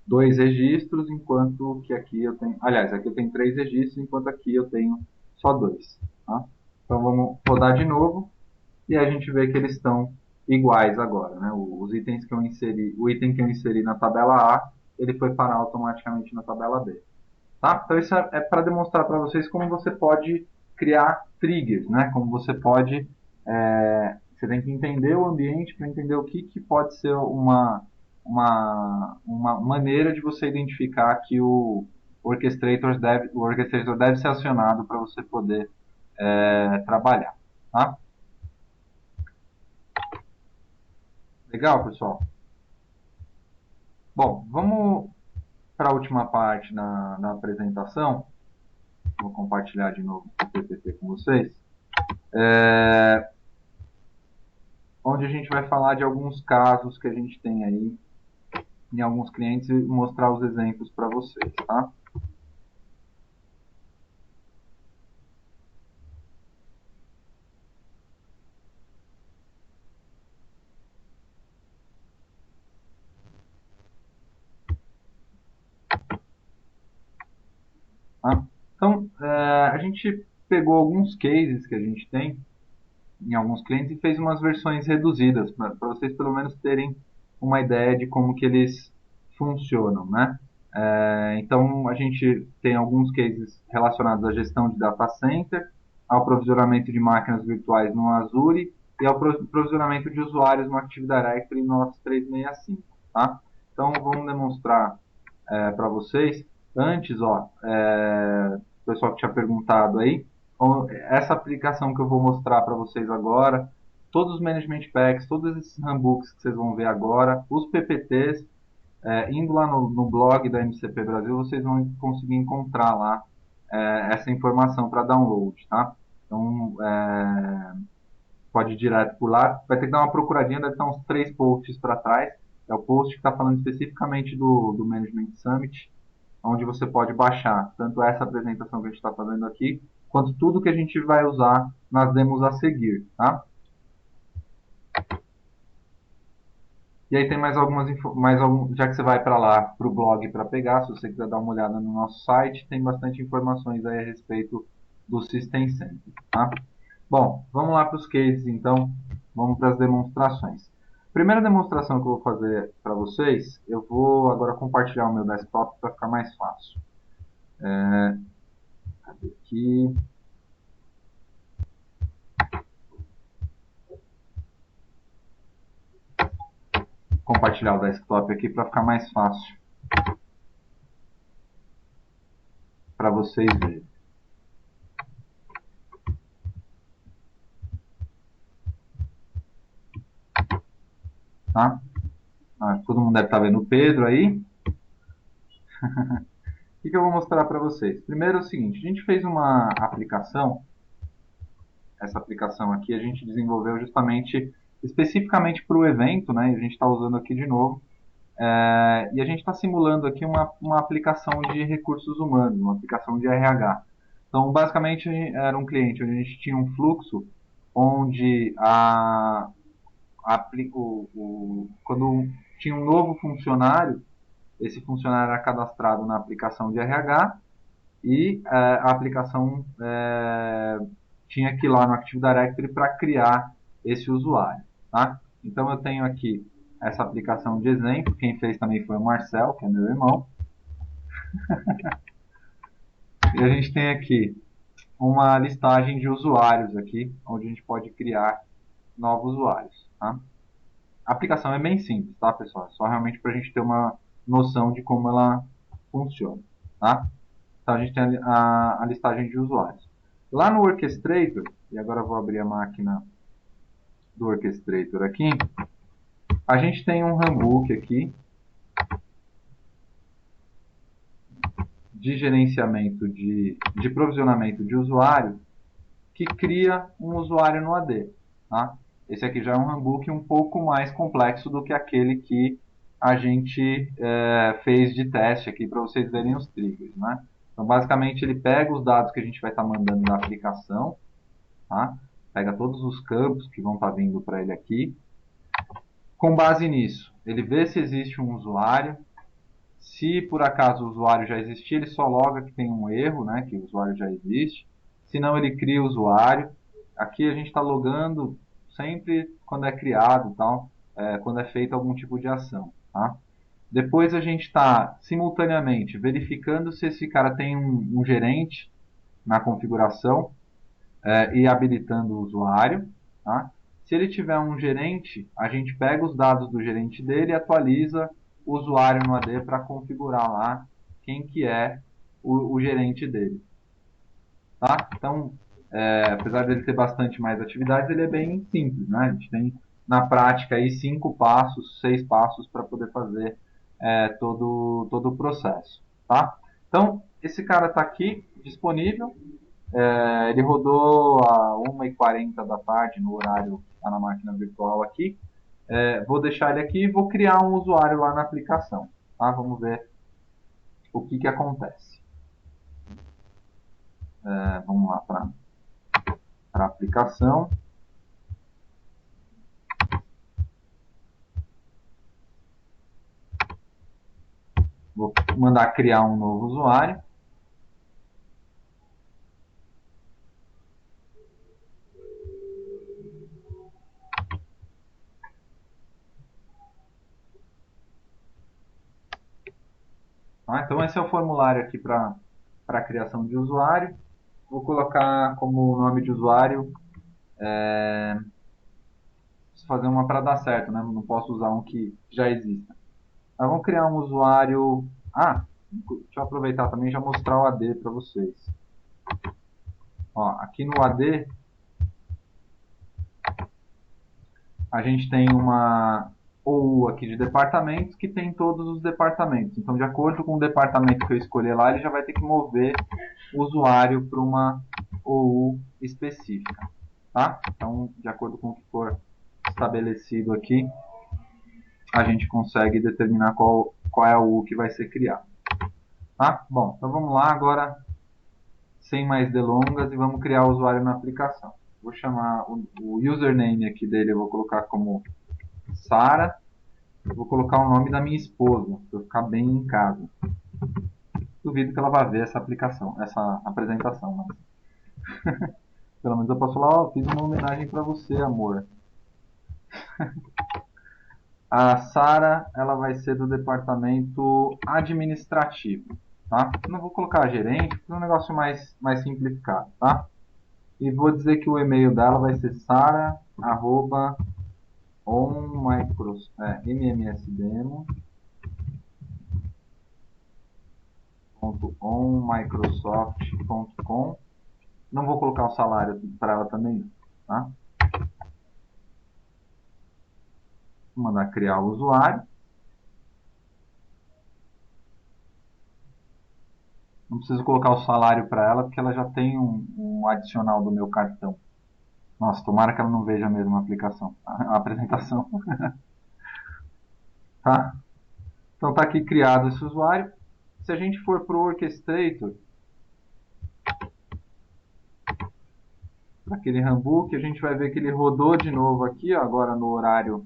2 registros, enquanto que aqui eu tenho... Aliás, aqui eu tenho 3 registros, enquanto aqui eu tenho só 2. Tá? Então vamos rodar de novo e a gente vê que eles estão iguais agora. Né? Os itens que eu inseri, o item que eu inseri na tabela A, ele foi parar automaticamente na tabela B. Tá? Então isso é para demonstrar para vocês como você pode criar triggers, né? Como você pode... você tem que entender o ambiente para entender o que pode ser uma maneira de você identificar que o orchestrator deve ser acionado para você poder trabalhar. Tá? Legal, pessoal? Bom, vamos para a última parte na apresentação. Vou compartilhar de novo o PPT com vocês. Onde a gente vai falar de alguns casos que a gente tem aí em alguns clientes e mostrar os exemplos para vocês, tá? Tá? Então, a gente pegou alguns cases que a gente tem em alguns clientes e fez umas versões reduzidas para vocês pelo menos terem uma ideia de como que eles funcionam, né? Então a gente tem alguns cases relacionados à gestão de data center, ao provisionamento de máquinas virtuais no Azure e ao provisionamento de usuários no Active Directory no Office 365, tá? Então vamos demonstrar para vocês. Antes, ó, o pessoal que tinha perguntado aí, essa aplicação que eu vou mostrar para vocês agora, todos os management packs, todos esses handbooks que vocês vão ver agora, os PPTs, indo lá no blog da MCP Brasil, vocês vão conseguir encontrar lá essa informação para download, tá? Então, pode ir direto por lá. Vai ter que dar uma procuradinha, deve estar uns 3 posts para trás. É o post que está falando especificamente do Management Summit, onde você pode baixar tanto essa apresentação que a gente está fazendo aqui, quanto tudo que a gente vai usar nas demos a seguir, tá? E aí tem mais algumas já que você vai para lá, para o blog para pegar, se você quiser dar uma olhada no nosso site, tem bastante informações aí a respeito do System Center, tá? Bom, vamos lá para os cases então, vamos para as demonstrações. Primeira demonstração que eu vou fazer para vocês, eu vou agora compartilhar o meu desktop para ficar mais fácil. Cadê aqui? Compartilhar o desktop aqui para ficar mais fácil para vocês verem. Tá? Todo mundo deve estar vendo o Pedro aí. O que eu vou mostrar para vocês? Primeiro é o seguinte, a gente fez uma aplicação, essa aplicação aqui a gente desenvolveu justamente, especificamente para o evento, né? A gente está usando aqui de novo, e a gente está simulando aqui uma aplicação de recursos humanos, uma aplicação de RH. Então, basicamente, era um cliente onde a gente tinha um fluxo onde quando tinha um novo funcionário, esse funcionário era cadastrado na aplicação de RH e a aplicação tinha que ir lá no Active Directory para criar esse usuário. Tá? Então eu tenho aqui essa aplicação de exemplo, quem fez também foi o Marcel, que é meu irmão. E a gente tem aqui uma listagem de usuários aqui, onde a gente pode criar novos usuários. Tá? A aplicação é bem simples, tá, pessoal? É só realmente para a gente ter uma noção de como ela funciona. Tá? Então a gente tem a listagem de usuários. Lá no Orchestrator, e agora eu vou abrir a máquina do Orchestrator aqui, a gente tem um handbook aqui de gerenciamento de provisionamento de usuário que cria um usuário no AD. Tá? Esse aqui já é um handbook um pouco mais complexo do que aquele que a gente fez de teste aqui para vocês verem os triggers. Né? Então, basicamente, ele pega os dados que a gente vai estar mandando da aplicação, tá? Pega todos os campos que vão estar vindo para ele aqui. Com base nisso, ele vê se existe um usuário. Se por acaso o usuário já existir, ele só loga que tem um erro, né, que o usuário já existe. Se não, ele cria o usuário. Aqui a gente está logando sempre quando é criado, tal, quando é feita algum tipo de ação. Tá? Depois a gente está simultaneamente verificando se esse cara tem um gerente na configuração e habilitando o usuário. Tá? Se ele tiver um gerente, a gente pega os dados do gerente dele e atualiza o usuário no AD para configurar lá quem que é o gerente dele. Tá? Então, apesar dele ter bastante mais atividades, ele é bem simples. Né? A gente tem, na prática, aí 5 passos, 6 passos para poder fazer todo o processo. Tá? Então, esse cara está aqui disponível. Ele rodou a 1h40 da tarde no horário que está na máquina virtual aqui. Vou deixar ele aqui e vou criar um usuário lá na aplicação. Tá? Vamos ver o que acontece. Vamos lá para a aplicação. Vou mandar criar um novo usuário. Tá? Então esse é o formulário aqui para a criação de usuário. Vou colocar como nome de usuário. Preciso fazer uma para dar certo, né? Não posso usar um que já exista. Mas vamos criar um usuário. Deixa eu aproveitar também e já mostrar o AD para vocês. Ó, aqui no AD a gente tem uma OU aqui de departamentos que tem todos os departamentos. Então, de acordo com o departamento que eu escolher lá, ele já vai ter que mover o usuário para uma OU específica. Tá? Então, de acordo com o que for estabelecido aqui, a gente consegue determinar qual é o que vai ser criado. Tá? Bom, então vamos lá agora, sem mais delongas, e vamos criar o usuário na aplicação. Vou chamar o username aqui dele, eu vou colocar como Sara. Vou colocar o nome da minha esposa, para eu ficar bem em casa. Duvido que ela vá ver essa aplicação, essa apresentação, mas pelo menos eu posso falar, ó, fiz uma homenagem para você, amor. A Sara, ela vai ser do departamento administrativo, tá? Não vou colocar gerente, porque é um negócio mais simplificado, tá? E vou dizer que o e-mail dela vai ser mmsdemo.onmicrosoft.com. Não vou colocar o salário para ela também, tá? Vou mandar criar o usuário. Não preciso colocar o salário para ela, porque ela já tem um adicional do meu cartão. Nossa, tomara que ela não veja a mesma aplicação, a apresentação. Tá? Então está aqui criado esse usuário. Se a gente for para o Orchestrator, para aquele handbook, a gente vai ver que ele rodou de novo aqui, ó, agora no horário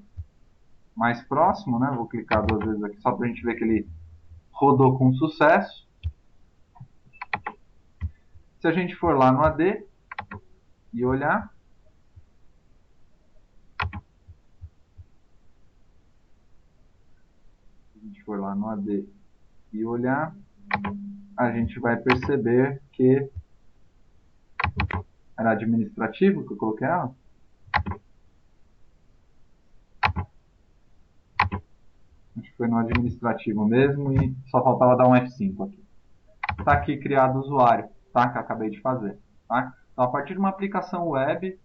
mais próximo, né? Vou clicar 2 vezes aqui só para a gente ver que ele rodou com sucesso. Se a gente for lá no AD e olhar, a gente vai perceber que era administrativo que eu coloquei ela. Acho que foi no administrativo mesmo e só faltava dar um F5 aqui. Está aqui criado o usuário, tá? Que eu acabei de fazer. Tá? Então, a partir de uma aplicação web,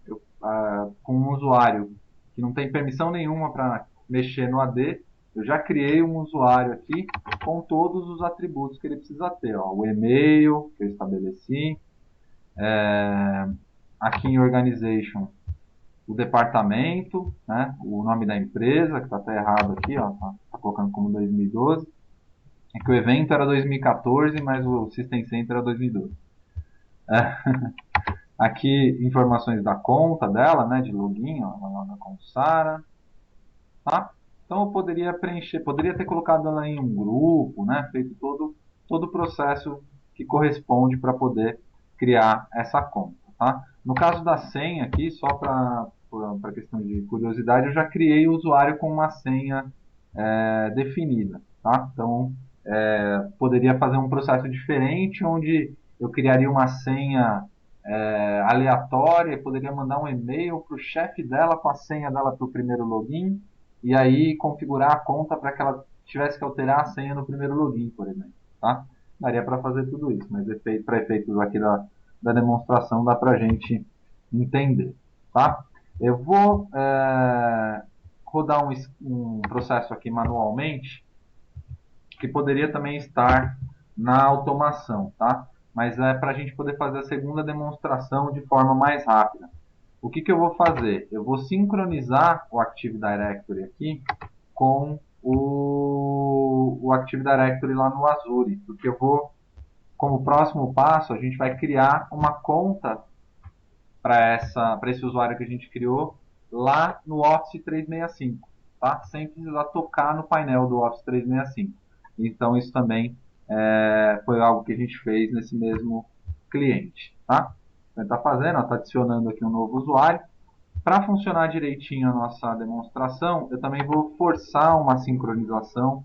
com um usuário que não tem permissão nenhuma para mexer no AD, eu já criei um usuário aqui com todos os atributos que ele precisa ter. Ó, o e-mail que eu estabeleci, aqui em Organization, o departamento, né, o nome da empresa, que está até errado aqui, ó, tá colocando como 2012. É que o evento era 2014, mas o System Center era 2012. Aqui, informações da conta dela, né, de login, ó, ela loga com Sara. Tá? Então eu poderia preencher, poderia ter colocado ela em um grupo, né, feito todo o processo que corresponde para poder criar essa conta. Tá? No caso da senha aqui, só para questão de curiosidade, eu já criei o usuário com uma senha definida. Tá? Então, poderia fazer um processo diferente, onde eu criaria uma senha aleatória e poderia mandar um e-mail para o chefe dela com a senha dela para o primeiro login e aí configurar a conta para que ela tivesse que alterar a senha no primeiro login, por exemplo. Tá? Daria para fazer tudo isso, mas para efeitos aqui da demonstração dá para a gente entender. Tá? Eu vou rodar um processo aqui manualmente, que poderia também estar na automação, tá? Mas é para a gente poder fazer a segunda demonstração de forma mais rápida. O que eu vou fazer? Eu vou sincronizar o Active Directory aqui com o Active Directory lá no Azure, porque eu vou, como próximo passo, a gente vai criar uma conta para esse usuário que a gente criou lá no Office 365, tá? Sem precisar tocar no painel do Office 365. Então isso também foi algo que a gente fez nesse mesmo cliente, tá? Então está fazendo, está adicionando aqui um novo usuário. Para funcionar direitinho a nossa demonstração, eu também vou forçar uma sincronização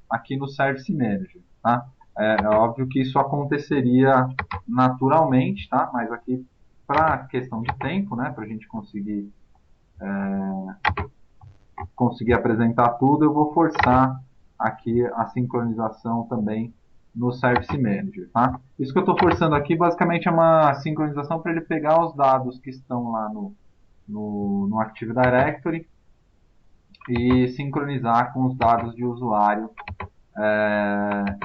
aqui no Service Manager, tá? É óbvio que isso aconteceria naturalmente, tá? Mas aqui, para questão de tempo, né? Para a gente conseguir apresentar tudo, eu vou forçar aqui a sincronização também no Service Manager. Tá? Isso que eu estou forçando aqui basicamente é uma sincronização para ele pegar os dados que estão lá no Active Directory e sincronizar com os dados de usuário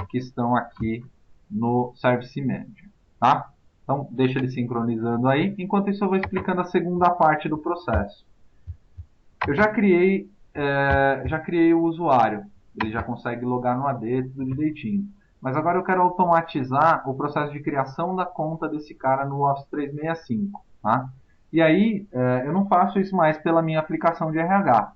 que estão aqui no Service Manager. Tá? Então, deixa ele sincronizando aí. Enquanto isso, eu vou explicando a segunda parte do processo. Eu já criei já criei o usuário, ele já consegue logar no AD, tudo direitinho. Mas agora eu quero automatizar o processo de criação da conta desse cara no Office 365. Tá? E aí, eu não faço isso mais pela minha aplicação de RH.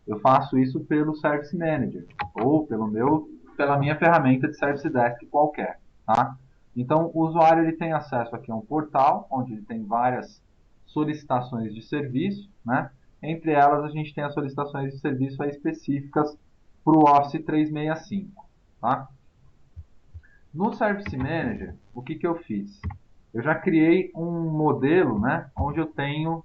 Eu faço isso pelo Service Manager ou pela minha ferramenta de Service Desk qualquer. Tá? Então, o usuário ele tem acesso aqui a um portal, onde ele tem várias solicitações de serviço, né? Entre elas, a gente tem as solicitações de serviço específicas para o Office 365. Tá? No Service Manager, o que eu fiz? Eu já criei um modelo, né, onde eu tenho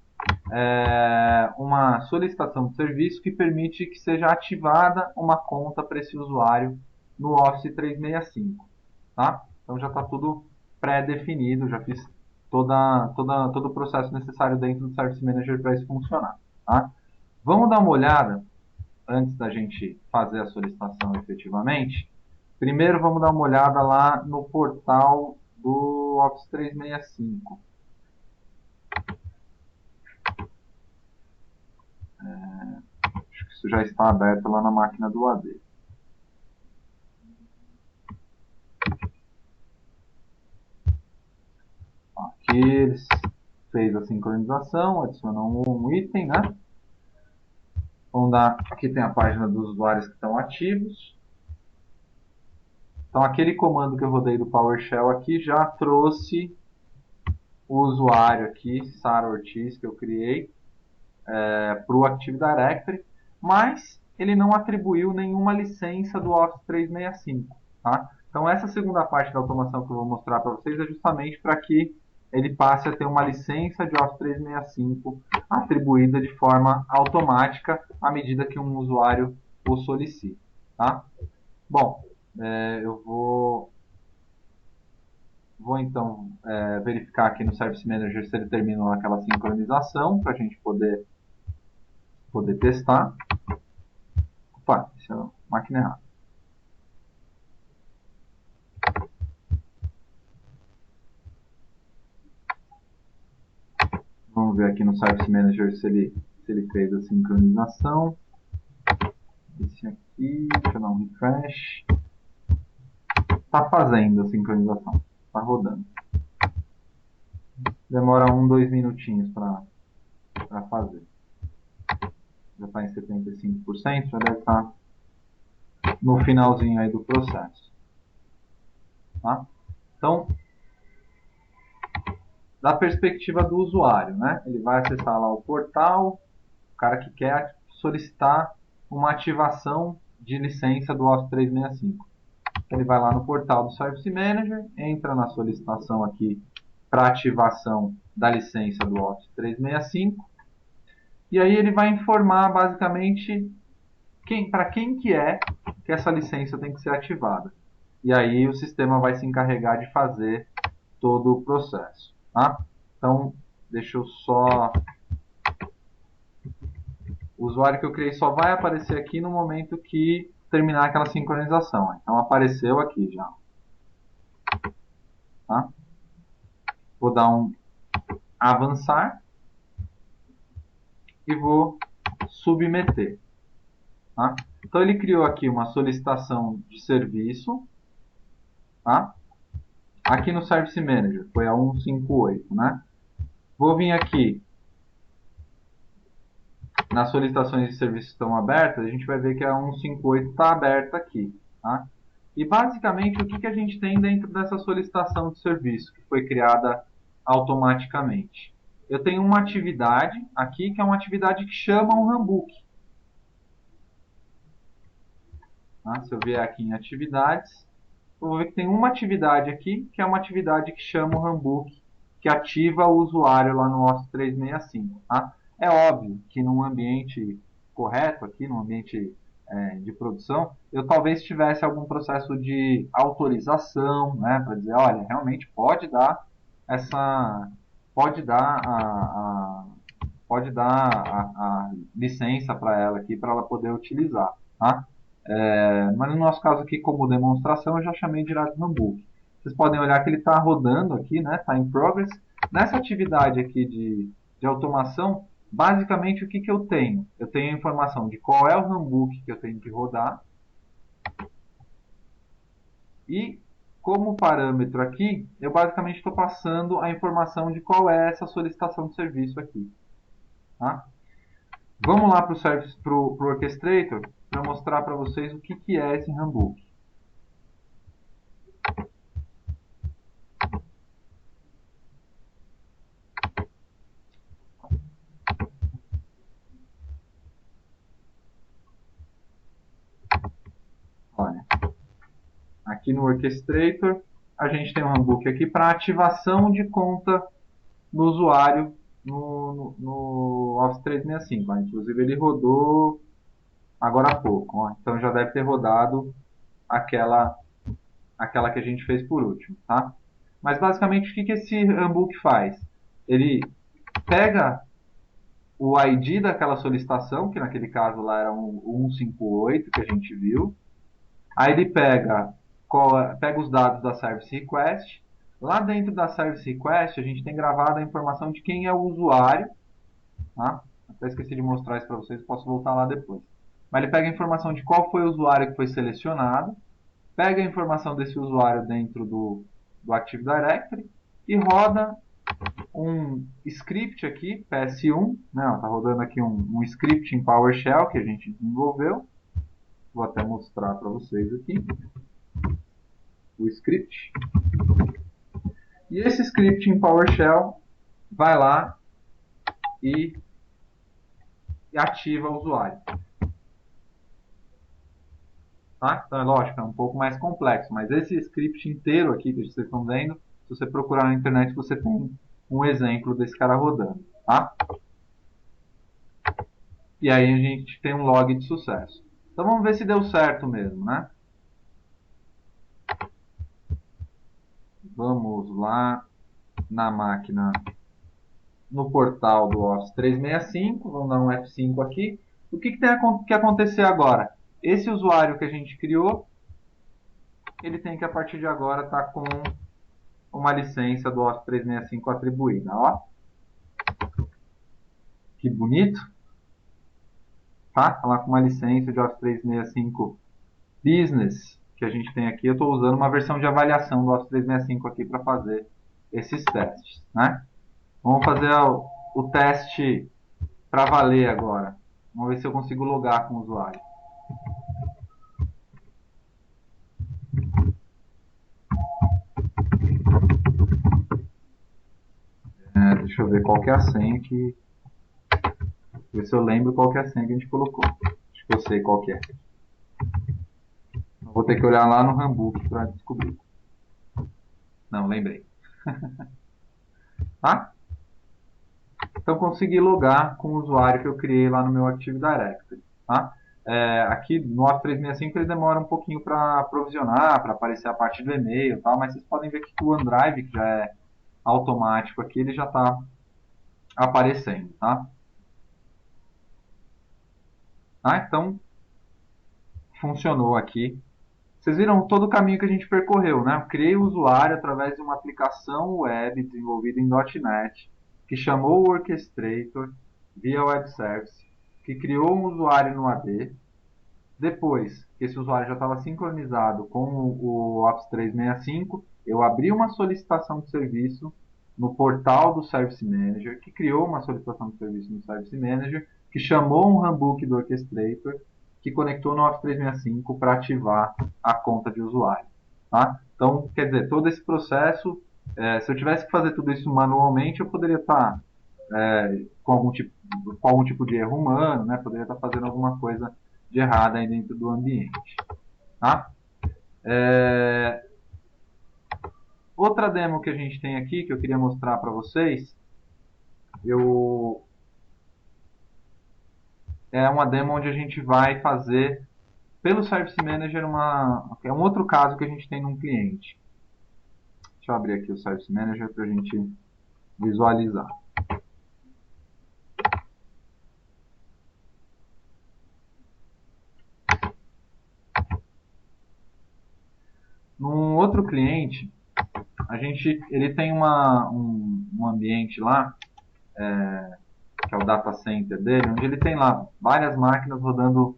uma solicitação de serviço que permite que seja ativada uma conta para esse usuário no Office 365. Tá? Então já está tudo pré-definido, já fiz todo o processo necessário dentro do Service Manager para isso funcionar. Tá? Vamos dar uma olhada, antes da gente fazer a solicitação efetivamente. Primeiro vamos dar uma olhada lá no portal do Office 365. Acho que isso já está aberto lá na máquina do AD. Aqui eles fez a sincronização, adicionou um item, né? Vamos dar, aqui tem a página dos usuários que estão ativos. Então aquele comando que eu rodei do PowerShell aqui já trouxe o usuário aqui, Sara Ortiz, que eu criei, para o Active Directory, mas ele não atribuiu nenhuma licença do Office 365. Tá? Então essa segunda parte da automação que eu vou mostrar para vocês é justamente para que ele passe a ter uma licença de Office 365 atribuída de forma automática à medida que um usuário o solicita. Tá? Bom, eu vou então verificar aqui no Service Manager se ele terminou aquela sincronização para a gente poder testar. Opa, isso é a máquina errada. Vamos ver aqui no Service Manager se ele fez a sincronização. Esse aqui, deixa eu dar um refresh. Está fazendo a sincronização, está rodando. Demora 2 minutinhos para fazer. Já está em 75%, já deve estar no finalzinho aí do processo. Tá? Então, da perspectiva do usuário, né? Ele vai acessar lá o portal, o cara que quer solicitar uma ativação de licença do Office 365. Ele vai lá no portal do Service Manager, entra na solicitação aqui para ativação da licença do Office 365, e aí ele vai informar basicamente para quem que é que essa licença tem que ser ativada. E aí o sistema vai se encarregar de fazer todo o processo. Tá? Então, deixa eu só... O usuário que eu criei só vai aparecer aqui no momento que terminar aquela sincronização. Então, apareceu aqui já. Tá? Vou dar um avançar e vou submeter. Tá? Então, ele criou aqui uma solicitação de serviço. Tá? Aqui no Service Manager, foi a 158, né? Vou vir aqui nas solicitações de serviço que estão abertas, a gente vai ver que a 158 está aberta aqui. Tá? E basicamente o que a gente tem dentro dessa solicitação de serviço que foi criada automaticamente? Eu tenho uma atividade aqui que é uma atividade que chama um handbook. Tá? Se eu vier aqui em atividades, eu vou ver que tem uma atividade aqui que é uma atividade que chama o handbook, que ativa o usuário lá no Office 365. Tá? É óbvio que num ambiente correto, aqui num ambiente de produção, eu talvez tivesse algum processo de autorização, né, para dizer, olha, realmente pode dar a licença para ela aqui, para ela poder utilizar. Tá? Mas no nosso caso aqui, como demonstração, eu já chamei direto no handbook. Vocês podem olhar que ele está rodando aqui, né? Está em progress. Nessa atividade aqui de automação, Basicamente, o que, que eu tenho? Eu tenho a informação de qual é o runbook que eu tenho que rodar e, como parâmetro aqui, eu basicamente estou passando a informação de qual é essa solicitação de serviço aqui. Tá? Vamos lá para o Orchestrator para mostrar para vocês o que, que é esse runbook. Olha, aqui no Orchestrator, a gente tem um runbook aqui para ativação de conta no usuário no Office 365. Inclusive, ele rodou agora há pouco. Ó. Então, já deve ter rodado aquela, aquela que a gente fez por último. Tá? Mas, basicamente, o que, que esse runbook faz? Ele pega o ID daquela solicitação, que naquele caso lá era um 158 que a gente viu. Aí ele pega os dados da Service Request. Lá dentro da Service Request, a gente tem gravado a informação de quem é o usuário. Tá? Até esqueci de mostrar isso para vocês, posso voltar lá depois. Mas ele pega a informação de qual foi o usuário que foi selecionado, pega a informação desse usuário dentro do Active Directory e roda um script aqui, PS1, não, está rodando aqui um script em PowerShell que a gente desenvolveu. Vou até mostrar para vocês aqui o script. E esse script em PowerShell vai lá e ativa o usuário. Tá? Então, é lógico, é um pouco mais complexo, mas esse script inteiro aqui que vocês estão vendo, se você procurar na internet, você tem um exemplo desse cara rodando. Tá? E aí a gente tem um log de sucesso. Então vamos ver se deu certo mesmo, né? Vamos lá na máquina, no portal do Office 365, vamos dar um F5 aqui. O que tem que acontecer agora? Esse usuário que a gente criou, ele tem que a partir de agora estar com uma licença do Office 365 atribuída. Ó, que bonito. Tá? Lá com uma licença de Office 365 Business que a gente tem aqui. Eu estou usando uma versão de avaliação do Office 365 aqui para fazer esses testes. Né? Vamos fazer o teste para valer agora. Vamos ver se eu consigo logar com o usuário. Deixa eu ver qual que é a senha que... Ver se eu lembro qual que é a senha que a gente colocou. Acho que eu sei qual que é. Vou ter que olhar lá no handbook para descobrir. Não, lembrei. Tá? Então consegui logar com o usuário que eu criei lá no meu Active Directory. Tá? Aqui no Office 365 ele demora um pouquinho para provisionar, para aparecer a parte do e-mail, tal, mas vocês podem ver que o OneDrive, que já é automático aqui, ele já está aparecendo. Tá? Então, funcionou aqui. Vocês viram todo o caminho que a gente percorreu, né? Eu criei o usuário através de uma aplicação web desenvolvida em .NET, que chamou o Orchestrator via Web Service, que criou um usuário no AD. Depois que esse usuário já estava sincronizado com o Office 365, eu abri uma solicitação de serviço no portal do Service Manager, que criou uma solicitação de serviço no Service Manager, que chamou um runbook do Orchestrator, que conectou no Office 365 para ativar a conta de usuário. Tá? Então, quer dizer, todo esse processo, se eu tivesse que fazer tudo isso manualmente, eu poderia estar com algum tipo de erro humano, né? Poderia estar fazendo alguma coisa de errado aí dentro do ambiente. Tá? Outra demo que a gente tem aqui, que eu queria mostrar para vocês, é uma demo onde a gente vai fazer pelo Service Manager é um outro caso que a gente tem num cliente. Deixa eu abrir aqui o Service Manager para a gente visualizar. Num outro cliente, ele tem um ambiente lá que é o data center dele, onde ele tem lá várias máquinas rodando,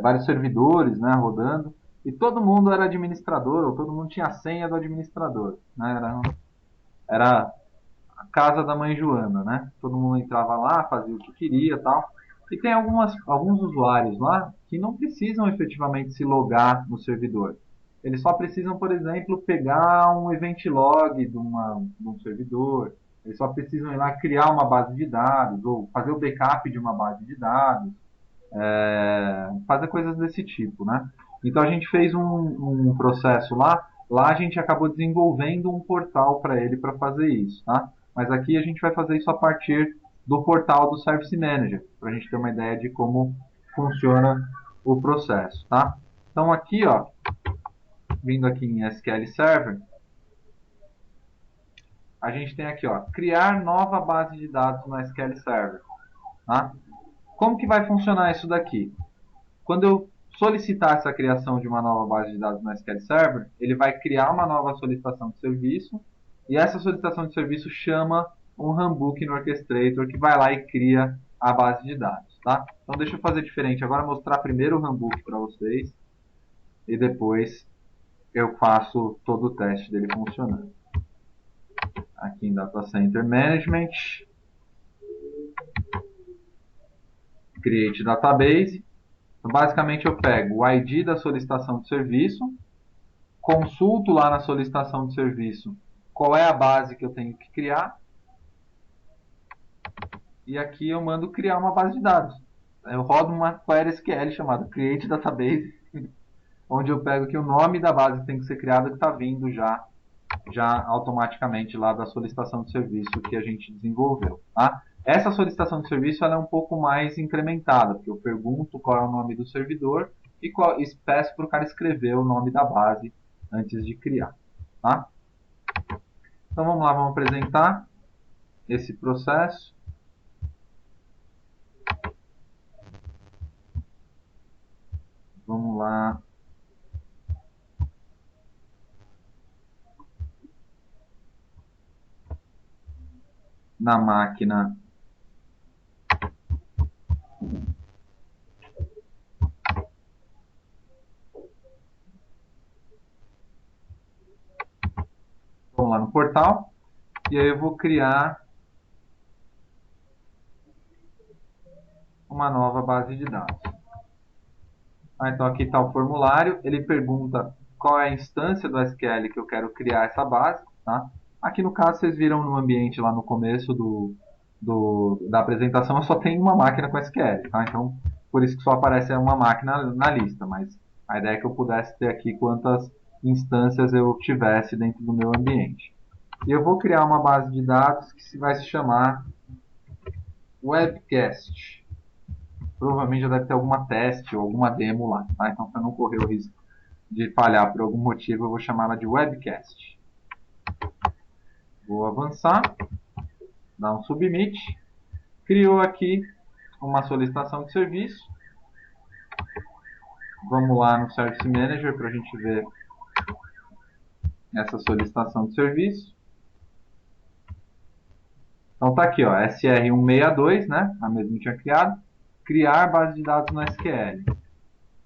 vários servidores, né, rodando, e todo mundo era administrador, ou todo mundo tinha a senha do administrador, né, era a casa da mãe Joana, né, todo mundo entrava lá, fazia o que queria e tal, e tem alguns usuários lá que não precisam efetivamente se logar no servidor. Eles só precisam, por exemplo, pegar um event log de um servidor, eles só precisam ir lá criar uma base de dados, ou fazer o backup de uma base de dados, fazer coisas desse tipo, né? Então a gente fez um processo lá a gente acabou desenvolvendo um portal para ele para fazer isso, tá? Mas aqui a gente vai fazer isso a partir do portal do Service Manager, para a gente ter uma ideia de como funciona o processo, tá? Então aqui, ó, vindo aqui em SQL Server, a gente tem aqui, ó, criar nova base de dados no SQL Server, tá? Como que vai funcionar isso daqui? Quando eu solicitar essa criação de uma nova base de dados no SQL Server, ele vai criar uma nova solicitação de serviço e essa solicitação de serviço chama um runbook no Orchestrator que vai lá e cria a base de dados, tá? Então deixa eu fazer diferente. Agora mostrar primeiro o runbook para vocês e depois eu faço todo o teste dele funcionando. Aqui em Data Center Management, Create Database. Então, basicamente eu pego o ID da solicitação de serviço, consulto lá na solicitação de serviço qual é a base que eu tenho que criar e aqui eu mando criar uma base de dados. Eu rodo uma query SQL chamada Create Database, onde eu pego aqui o nome da base que tem que ser criada que está vindo já automaticamente lá da solicitação de serviço que a gente desenvolveu. Tá? Essa solicitação de serviço ela é um pouco mais incrementada, porque eu pergunto qual é o nome do servidor e peço para o cara escrever o nome da base antes de criar. Tá? Então vamos lá, vamos apresentar esse processo. Vamos lá. Na máquina vamos lá no portal e aí eu vou criar uma nova base de dados. Então aqui está o formulário, ele pergunta qual é a instância do SQL que eu quero criar essa base. Tá? Aqui no caso vocês viram no ambiente lá no começo da apresentação, eu só tenho uma máquina com SQL. Tá? Então por isso que só aparece uma máquina na lista, mas a ideia é que eu pudesse ter aqui quantas instâncias eu tivesse dentro do meu ambiente. E eu vou criar uma base de dados que vai se chamar Webcast. Provavelmente já deve ter alguma teste ou alguma demo lá. Tá? Então, para não correr o risco de falhar por algum motivo, eu vou chamar ela de Webcast. Vou avançar, dar um submit. Criou aqui uma solicitação de serviço. Vamos lá no Service Manager para a gente ver essa solicitação de serviço. Então tá aqui, ó, SR162, né? A mesma que tinha criado. Criar base de dados no SQL.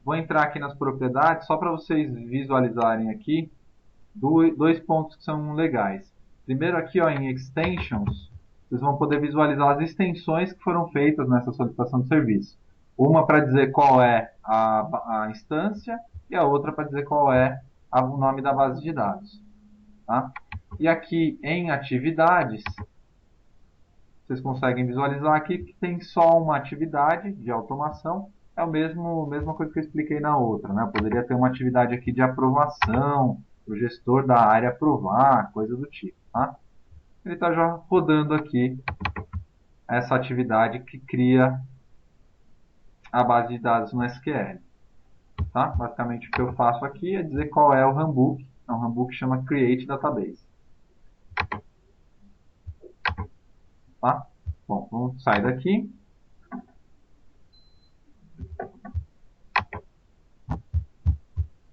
Vou entrar aqui nas propriedades só para vocês visualizarem aqui dois pontos que são legais. Primeiro aqui, ó, em Extensions, vocês vão poder visualizar as extensões que foram feitas nessa solicitação de serviço. Uma para dizer qual é a instância e a outra para dizer qual é o nome da base de dados. Tá? E aqui em Atividades, vocês conseguem visualizar aqui que tem só uma atividade de automação. É a mesma coisa que eu expliquei na outra. Né? Eu poderia ter uma atividade aqui de aprovação, o gestor da área aprovar, coisa do tipo. Tá? Ele está já rodando aqui essa atividade que cria a base de dados no SQL. Tá? Basicamente o que eu faço aqui é dizer qual é o runbook. É um runbook que chama Create Database. Tá? Bom, vamos sair daqui.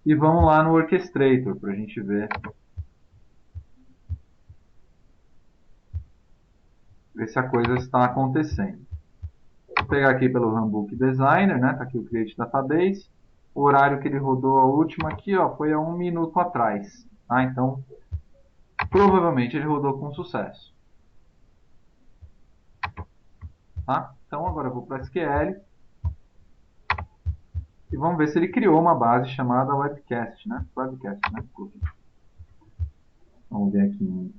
E vamos lá no Orchestrator para a gente ver se a coisa está acontecendo. Vou pegar aqui pelo Handbook Designer, né? Tá aqui o Create Database. O horário que ele rodou a última aqui, ó, foi há 1 minuto atrás. Tá? Então, provavelmente ele rodou com sucesso. Tá? Então, agora eu vou para SQL e vamos ver se ele criou uma base chamada Webcast, né? Webcast, né? Vamos ver aqui,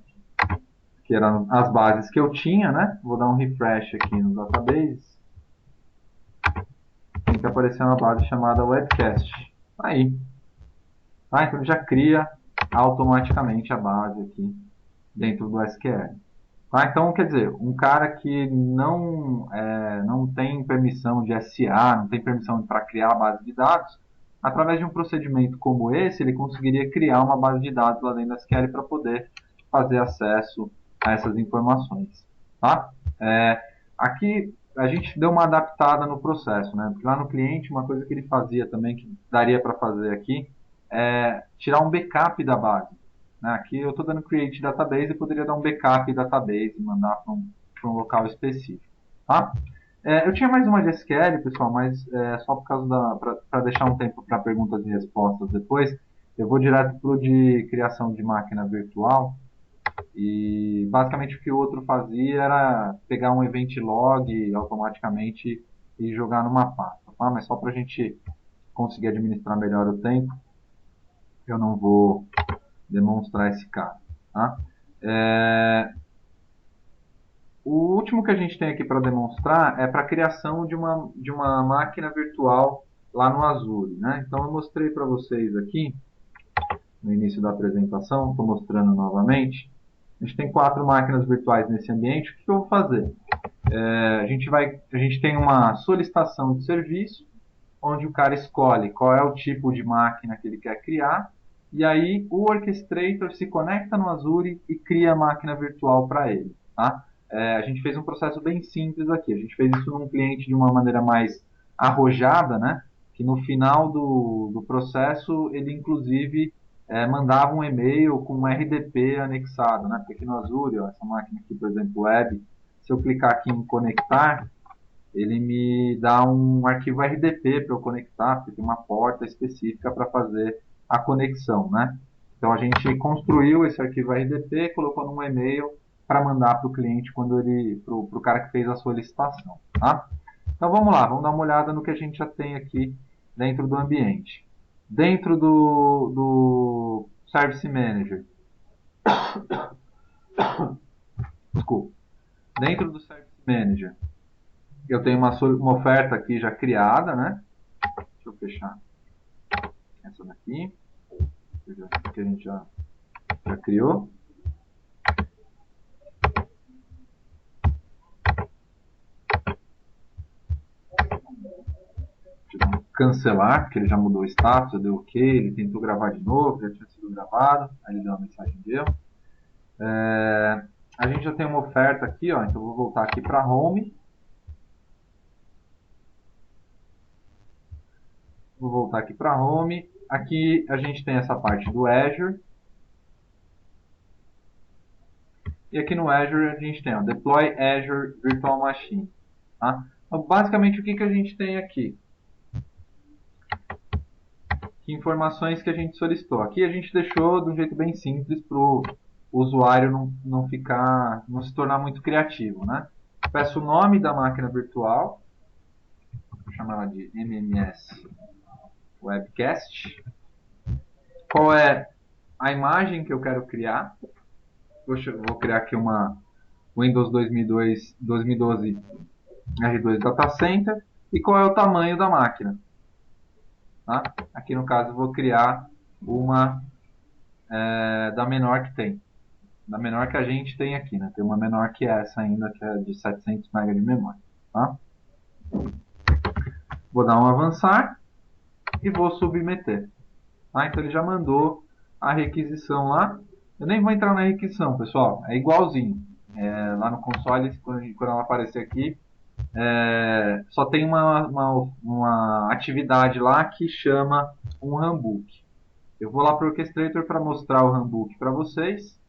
que eram as bases que eu tinha, né? Vou dar um refresh aqui no database. Tem que aparecer uma base chamada Webcast. Aí. Tá? Então ele já cria automaticamente a base aqui dentro do SQL. Tá? Então, quer dizer, um cara que não tem permissão de SA, não tem permissão para criar a base de dados, através de um procedimento como esse, ele conseguiria criar uma base de dados lá dentro do SQL para poder fazer acesso a essas informações. Tá? Aqui a gente deu uma adaptada no processo, né? Porque lá no cliente, uma coisa que ele fazia também, que daria para fazer aqui, é tirar um backup da base. Né? Aqui eu estou dando create database e poderia dar um backup database e mandar para um local específico. Tá? Eu tinha mais uma de SQL, pessoal, mas só por causa para deixar um tempo para perguntas e respostas depois, eu vou direto para o de criação de máquina virtual. E basicamente o que o outro fazia era pegar um event log automaticamente e jogar numa pasta. Tá? Mas só para a gente conseguir administrar melhor o tempo, eu não vou demonstrar esse caso. Tá? O último que a gente tem aqui para demonstrar é para a criação de uma máquina virtual lá no Azure. Né? Então eu mostrei para vocês aqui no início da apresentação, estou mostrando novamente. A gente tem 4 máquinas virtuais nesse ambiente. O que eu vou fazer? A gente tem uma solicitação de serviço, onde o cara escolhe qual é o tipo de máquina que ele quer criar, e aí o Orchestrator se conecta no Azure e cria a máquina virtual para ele. Tá? A gente fez um processo bem simples aqui. A gente fez isso num cliente de uma maneira mais arrojada, né? Que no final do processo ele inclusive mandava um e-mail com um RDP anexado, né? Porque aqui no Azure, ó, essa máquina aqui, por exemplo, web, se eu clicar aqui em conectar, ele me dá um arquivo RDP para eu conectar, porque tem uma porta específica para fazer a conexão, né? Então a gente construiu esse arquivo RDP, colocou num e-mail para mandar para o cliente para o cara que fez a solicitação, tá? Então vamos lá, vamos dar uma olhada no que a gente já tem aqui dentro do ambiente. Dentro do Service Manager, desculpa, dentro do Service Manager, eu tenho uma oferta aqui já criada, né? Deixa eu fechar essa daqui, que a gente já criou. Cancelar, porque ele já mudou o status, eu dei OK, ele tentou gravar de novo, já tinha sido gravado, aí ele deu uma mensagem de erro. A gente já tem uma oferta aqui, ó, então eu vou voltar aqui para Home. Vou voltar aqui para Home. Aqui a gente tem essa parte do Azure. E aqui no Azure a gente tem ó, Deploy Azure Virtual Machine. Tá? Então, basicamente o que a gente tem aqui? Que informações que a gente solicitou. Aqui a gente deixou de um jeito bem simples para o usuário não se tornar muito criativo. Né? Peço o nome da máquina virtual, vou chamar ela de MMS Webcast. Qual é a imagem que eu quero criar? Vou criar aqui uma Windows 2012 R2 Data Center. E qual é o tamanho da máquina? Tá? Aqui no caso eu vou criar uma da menor que tem. Da menor que a gente tem aqui. Né? Tem uma menor que essa ainda, que é de 700 MB de memória. Tá? Vou dar um avançar e vou submeter. Tá? Então ele já mandou a requisição lá. Eu nem vou entrar na requisição, pessoal. É igualzinho. Lá no console, quando ela aparecer aqui, só tem uma atividade lá que chama um handbook. Eu vou lá para o Orchestrator para mostrar o handbook para vocês.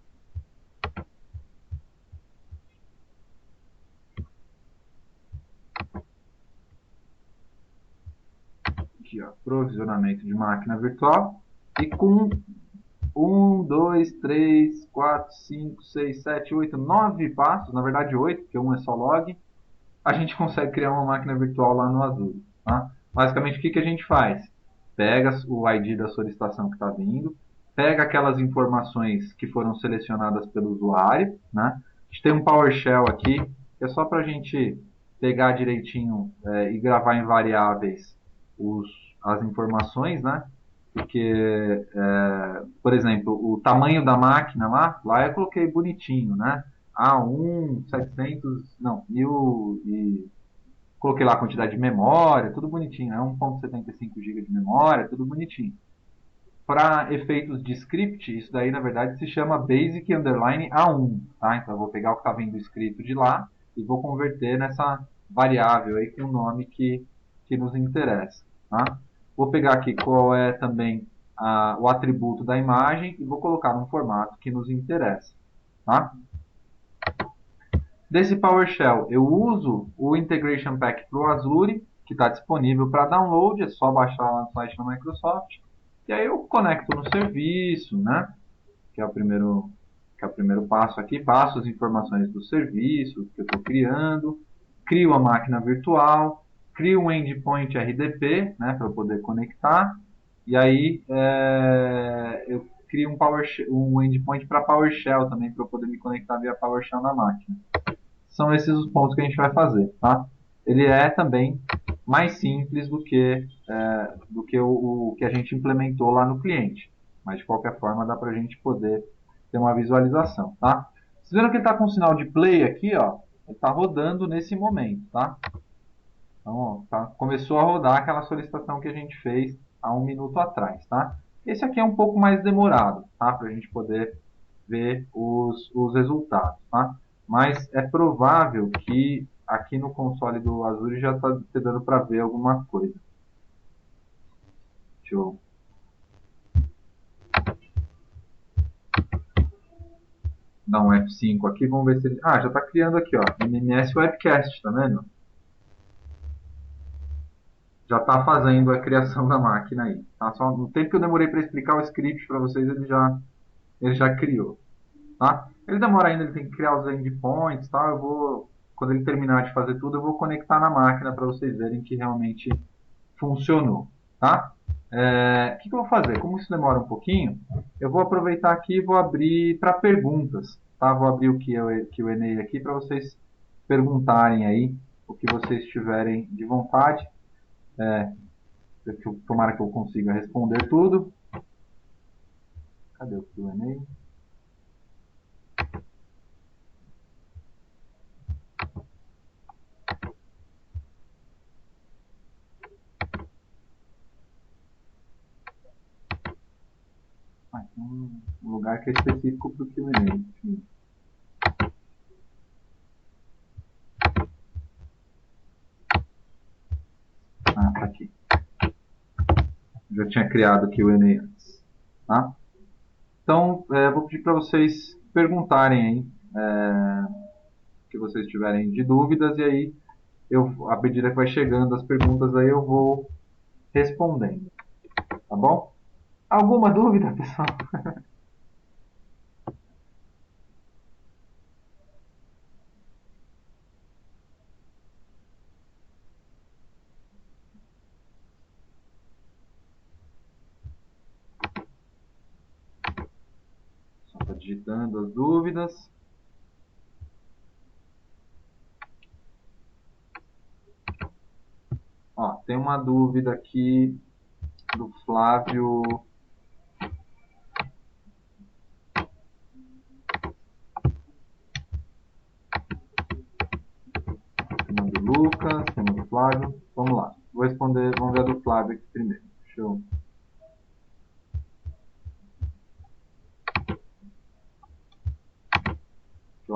aqui, ó, provisionamento de máquina virtual, e com 1, 2, 3, 4, 5, 6, 7, 8, 9 passos, na verdade 8, porque um é só log, a gente consegue criar uma máquina virtual lá no Azure. Tá? Basicamente, o que a gente faz? Pega o ID da solicitação que está vindo, pega aquelas informações que foram selecionadas pelo usuário, né? A gente tem um PowerShell aqui, que é só para a gente pegar direitinho e gravar em variáveis as informações, né? Porque, por exemplo, o tamanho da máquina lá eu coloquei bonitinho, né? Ah, 700, não, 1000 e coloquei lá a quantidade de memória, tudo bonitinho, né? 1.75 GB de memória, tudo bonitinho. Para efeitos de script, isso daí na verdade se chama basic underline A1, tá? Então eu vou pegar o que está vindo escrito de lá e vou converter nessa variável aí com o nome que nos interessa, tá? Vou pegar aqui qual é também o atributo da imagem e vou colocar num formato que nos interessa, tá? Desse PowerShell, eu uso o Integration Pack para o Azure, que está disponível para download, é só baixar lá no site da Microsoft. E aí eu conecto no serviço, né? Que é o primeiro passo aqui, passo as informações do serviço que eu estou criando, crio a máquina virtual, crio um endpoint RDP, né, para eu poder conectar, e aí eu crio um endpoint para PowerShell também, para eu poder me conectar via PowerShell na máquina. São esses os pontos que a gente vai fazer, tá? Ele é também mais simples do que o que a gente implementou lá no cliente. Mas, de qualquer forma, dá para a gente poder ter uma visualização, tá? Vocês viram que ele está com um sinal de play aqui, ó? Ele está rodando nesse momento, tá? Então, ó, começou a rodar aquela solicitação que a gente fez há um minuto atrás, tá? Esse aqui é um pouco mais demorado, tá? Para a gente poder ver os resultados, tá? Mas é provável que aqui no console do Azure já está dando para ver alguma coisa. Deixa eu dar um F5 aqui, vamos ver se ele... Ah, já está criando aqui, ó, MMS Webcast, tá vendo? Já está fazendo a criação da máquina aí. Tá? Só no tempo que eu demorei para explicar o script para vocês, ele já criou. Tá? Ele demora ainda, ele tem que criar os endpoints, tá? Quando ele terminar de fazer tudo, eu vou conectar na máquina para vocês verem que realmente funcionou, tá? O que eu vou fazer? Como isso demora um pouquinho, eu vou aproveitar aqui e vou abrir para perguntas, tá? Vou abrir o Q&A aqui para vocês perguntarem aí o que vocês tiverem de vontade. Tomara que eu consiga responder tudo. Cadê o Q&A? Tem um lugar que é específico para o Q&A. Tá aqui. Já tinha criado o Q&A antes. Tá? Então, vou pedir para vocês perguntarem aí o que vocês tiverem de dúvidas e aí, à medida que vai chegando as perguntas, aí eu vou respondendo. Tá bom? Alguma dúvida, pessoal? Só está digitando as dúvidas. Ó, tem uma dúvida aqui do Flávio. Tem uma do Lucas, tem uma do Flávio. Vamos lá. Vou responder, vamos ver a do Flávio aqui primeiro. Deixa eu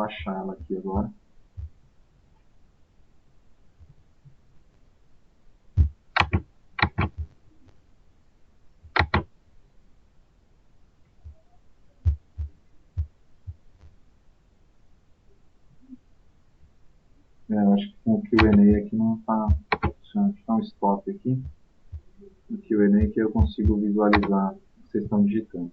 achar ela aqui agora. Eu acho que com o Q&A aqui não está funcionando. Deixa eu dar um stop aqui. no Q&A que eu consigo visualizar o que vocês estão digitando.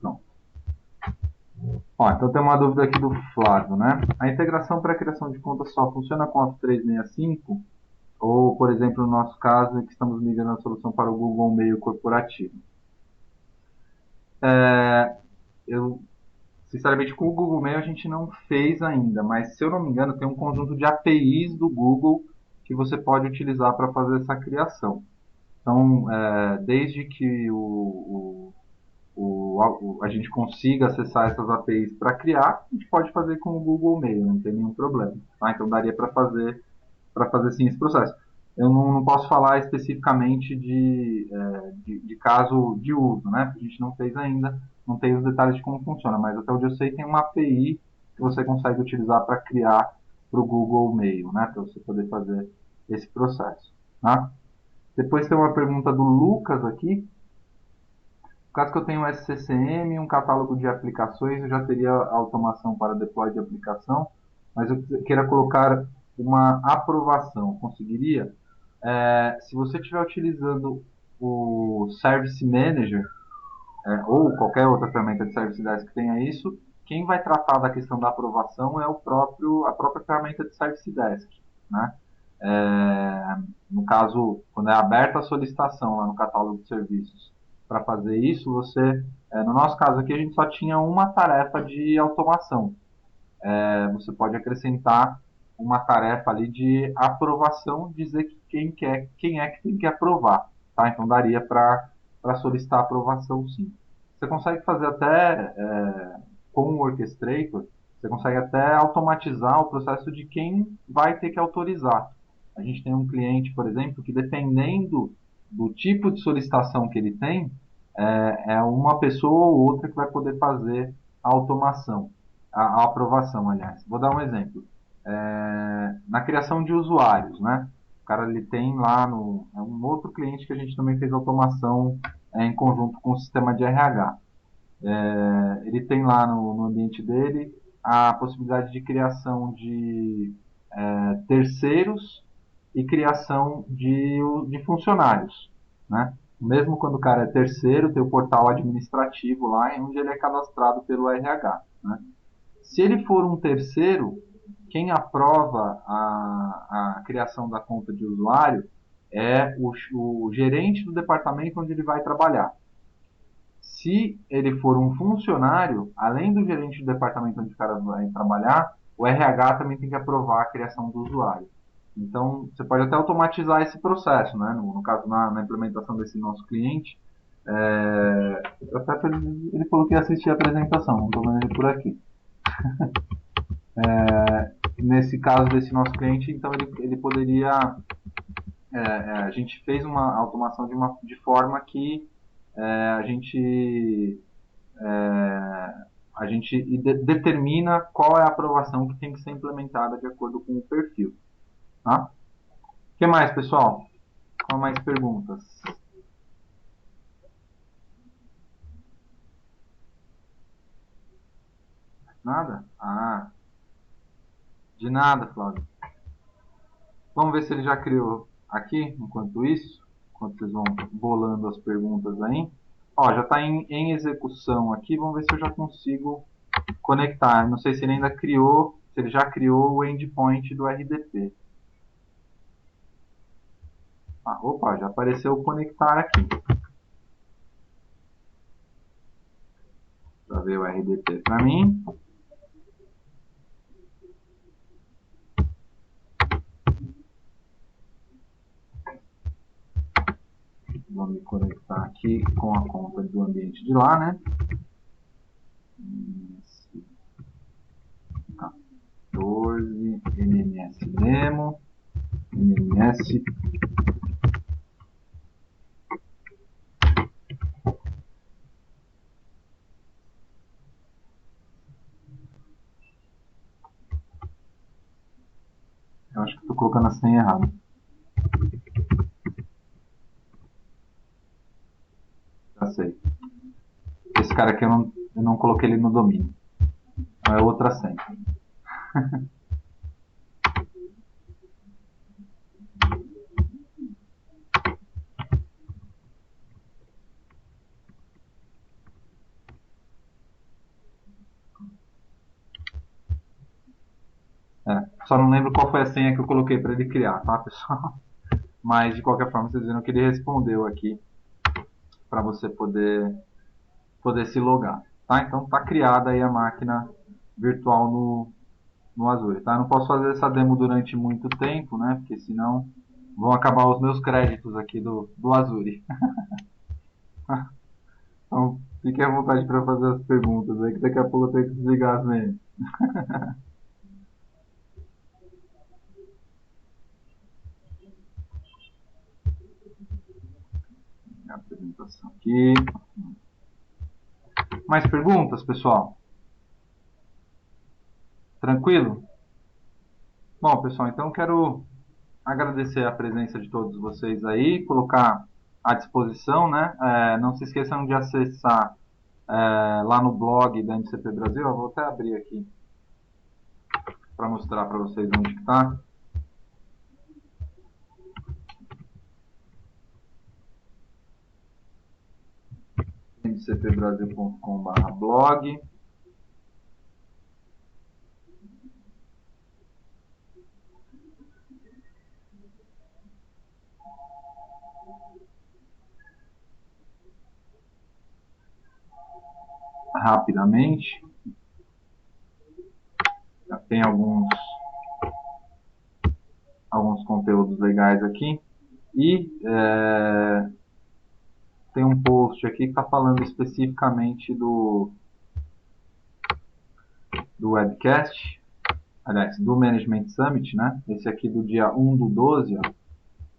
Pronto. Ó, então tem uma dúvida aqui do Flávio, né? A integração para a criação de conta só funciona com Office 365? Ou, por exemplo, no nosso caso, em que estamos migrando a solução para o Google Mail corporativo? Eu, sinceramente, com o Google Mail a gente não fez ainda, mas se eu não me engano, tem um conjunto de APIs do Google que você pode utilizar para fazer essa criação. Então, desde que a gente consiga acessar essas APIs para criar, a gente pode fazer com o Google Mail, não tem nenhum problema. Tá? Então, daria para fazer sim esse processo. Eu não posso falar especificamente de caso de uso, né? Porque a gente não fez ainda, não tem os detalhes de como funciona, mas até onde eu sei tem uma API que você consegue utilizar para criar para o Google Mail, né? Para você poder fazer esse processo. Tá? Depois tem uma pergunta do Lucas aqui. No caso que eu tenho um SCCM, um catálogo de aplicações, eu já teria automação para deploy de aplicação, mas eu queira colocar uma aprovação. Conseguiria? Se você estiver utilizando o Service Manager, ou qualquer outra ferramenta de Service Desk que tenha isso, quem vai tratar da questão da aprovação é a própria ferramenta de Service Desk. Né? No caso, quando é aberta a solicitação lá no catálogo de serviços para fazer isso, no nosso caso aqui, a gente só tinha uma tarefa de automação. Você pode acrescentar uma tarefa ali de aprovação, dizer que quem é que tem que aprovar. Tá? Então daria para solicitar aprovação sim. Você consegue fazer até com o Orchestrator, você consegue até automatizar o processo de quem vai ter que autorizar. A gente tem um cliente, por exemplo, que dependendo do tipo de solicitação que ele tem, é uma pessoa ou outra que vai poder fazer a automação, a aprovação, aliás. Vou dar um exemplo. Na criação de usuários, né? O cara ele tem lá é um outro cliente que a gente também fez automação em conjunto com o sistema de RH. Ele tem lá no ambiente dele a possibilidade de criação de terceiros e criação de funcionários, né? Mesmo quando o cara é terceiro, tem o portal administrativo lá, onde ele é cadastrado pelo RH. Né? Se ele for um terceiro, quem aprova a criação da conta de usuário é o gerente do departamento onde ele vai trabalhar. Se ele for um funcionário, além do gerente do departamento onde o cara vai trabalhar, o RH também tem que aprovar a criação do usuário. Então, você pode até automatizar esse processo, né? No caso, na implementação desse nosso cliente. Até ele falou que ia assistir a apresentação, não estou vendo ele por aqui. Nesse caso desse nosso cliente, então ele poderia. A gente fez uma automação de forma que a gente determina qual é a aprovação que tem que ser implementada de acordo com o perfil. Tá? O que mais, pessoal? Qual mais perguntas? Nada? Ah, de nada, Flávio. Vamos ver se ele já criou aqui, enquanto isso, enquanto vocês vão bolando as perguntas aí. Ó, já está em execução aqui, vamos ver se eu já consigo conectar. Não sei se ele ainda criou, se ele já criou o endpoint do RDP. Opa, já apareceu o conectar aqui. Para ver o RDP para mim. Vou me conectar aqui com a conta do ambiente de lá, né? 14, MMS Demo, MMS. Eu acho que estou colocando a senha errada. Já sei. Esse cara aqui eu não coloquei ele no domínio. É outra senha. Só não lembro qual foi a senha que eu coloquei para ele criar, tá, pessoal? Mas de qualquer forma, vocês viram que ele respondeu aqui para você poder se logar, tá? Então tá criada aí a máquina virtual no Azure, tá? Eu não posso fazer essa demo durante muito tempo, né? Porque senão vão acabar os meus créditos aqui do Azure. Então fique à vontade para fazer as perguntas aí, que daqui a pouco eu tenho que desligar as minhas. A apresentação aqui. Mais perguntas, pessoal? Tranquilo? Bom, pessoal, então quero agradecer a presença de todos vocês aí, colocar à disposição, né? Não se esqueçam de acessar lá no blog da MCP Brasil. Eu vou até abrir aqui para mostrar para vocês onde está. mcpbrasil.com/blog. Rapidamente, já tem alguns conteúdos legais aqui. E tem um post aqui que está falando especificamente do webcast, aliás, do Management Summit, né? Esse aqui do dia 1/12, ó.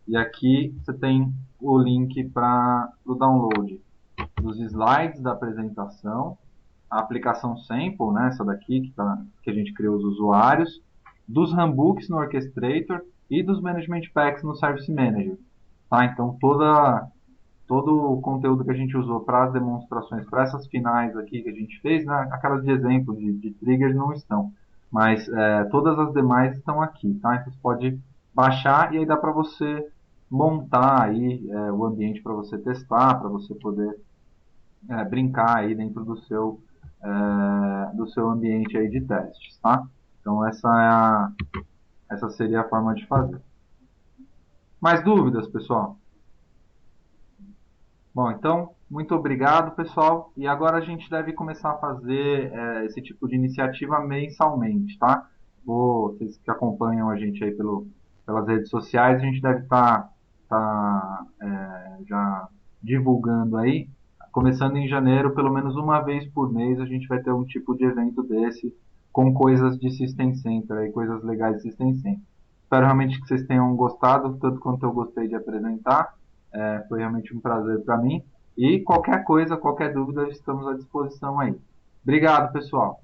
E aqui você tem o link para o download dos slides da apresentação, a aplicação Sample, né? Essa daqui que a gente criou os usuários, dos handbooks no Orchestrator e dos Management Packs no Service Manager. Tá? Então, todo o conteúdo que a gente usou para as demonstrações, para essas finais aqui que a gente fez, né, aquelas de exemplo de triggers não estão, mas todas as demais estão aqui, tá? Então você pode baixar e aí dá para você montar aí o ambiente para você testar, para você poder brincar aí dentro do seu ambiente aí de testes, tá? Então essa seria a forma de fazer. Mais dúvidas, pessoal? Bom, então, muito obrigado, pessoal. E agora a gente deve começar a fazer esse tipo de iniciativa mensalmente, tá? Vocês que acompanham a gente aí pelas redes sociais, a gente deve já divulgando aí. Começando em janeiro, pelo menos uma vez por mês, a gente vai ter um tipo de evento desse com coisas de System Center, aí, coisas legais de System Center. Espero realmente que vocês tenham gostado, tanto quanto eu gostei de apresentar. Foi realmente um prazer para mim. E qualquer coisa, qualquer dúvida, estamos à disposição aí. Obrigado, pessoal.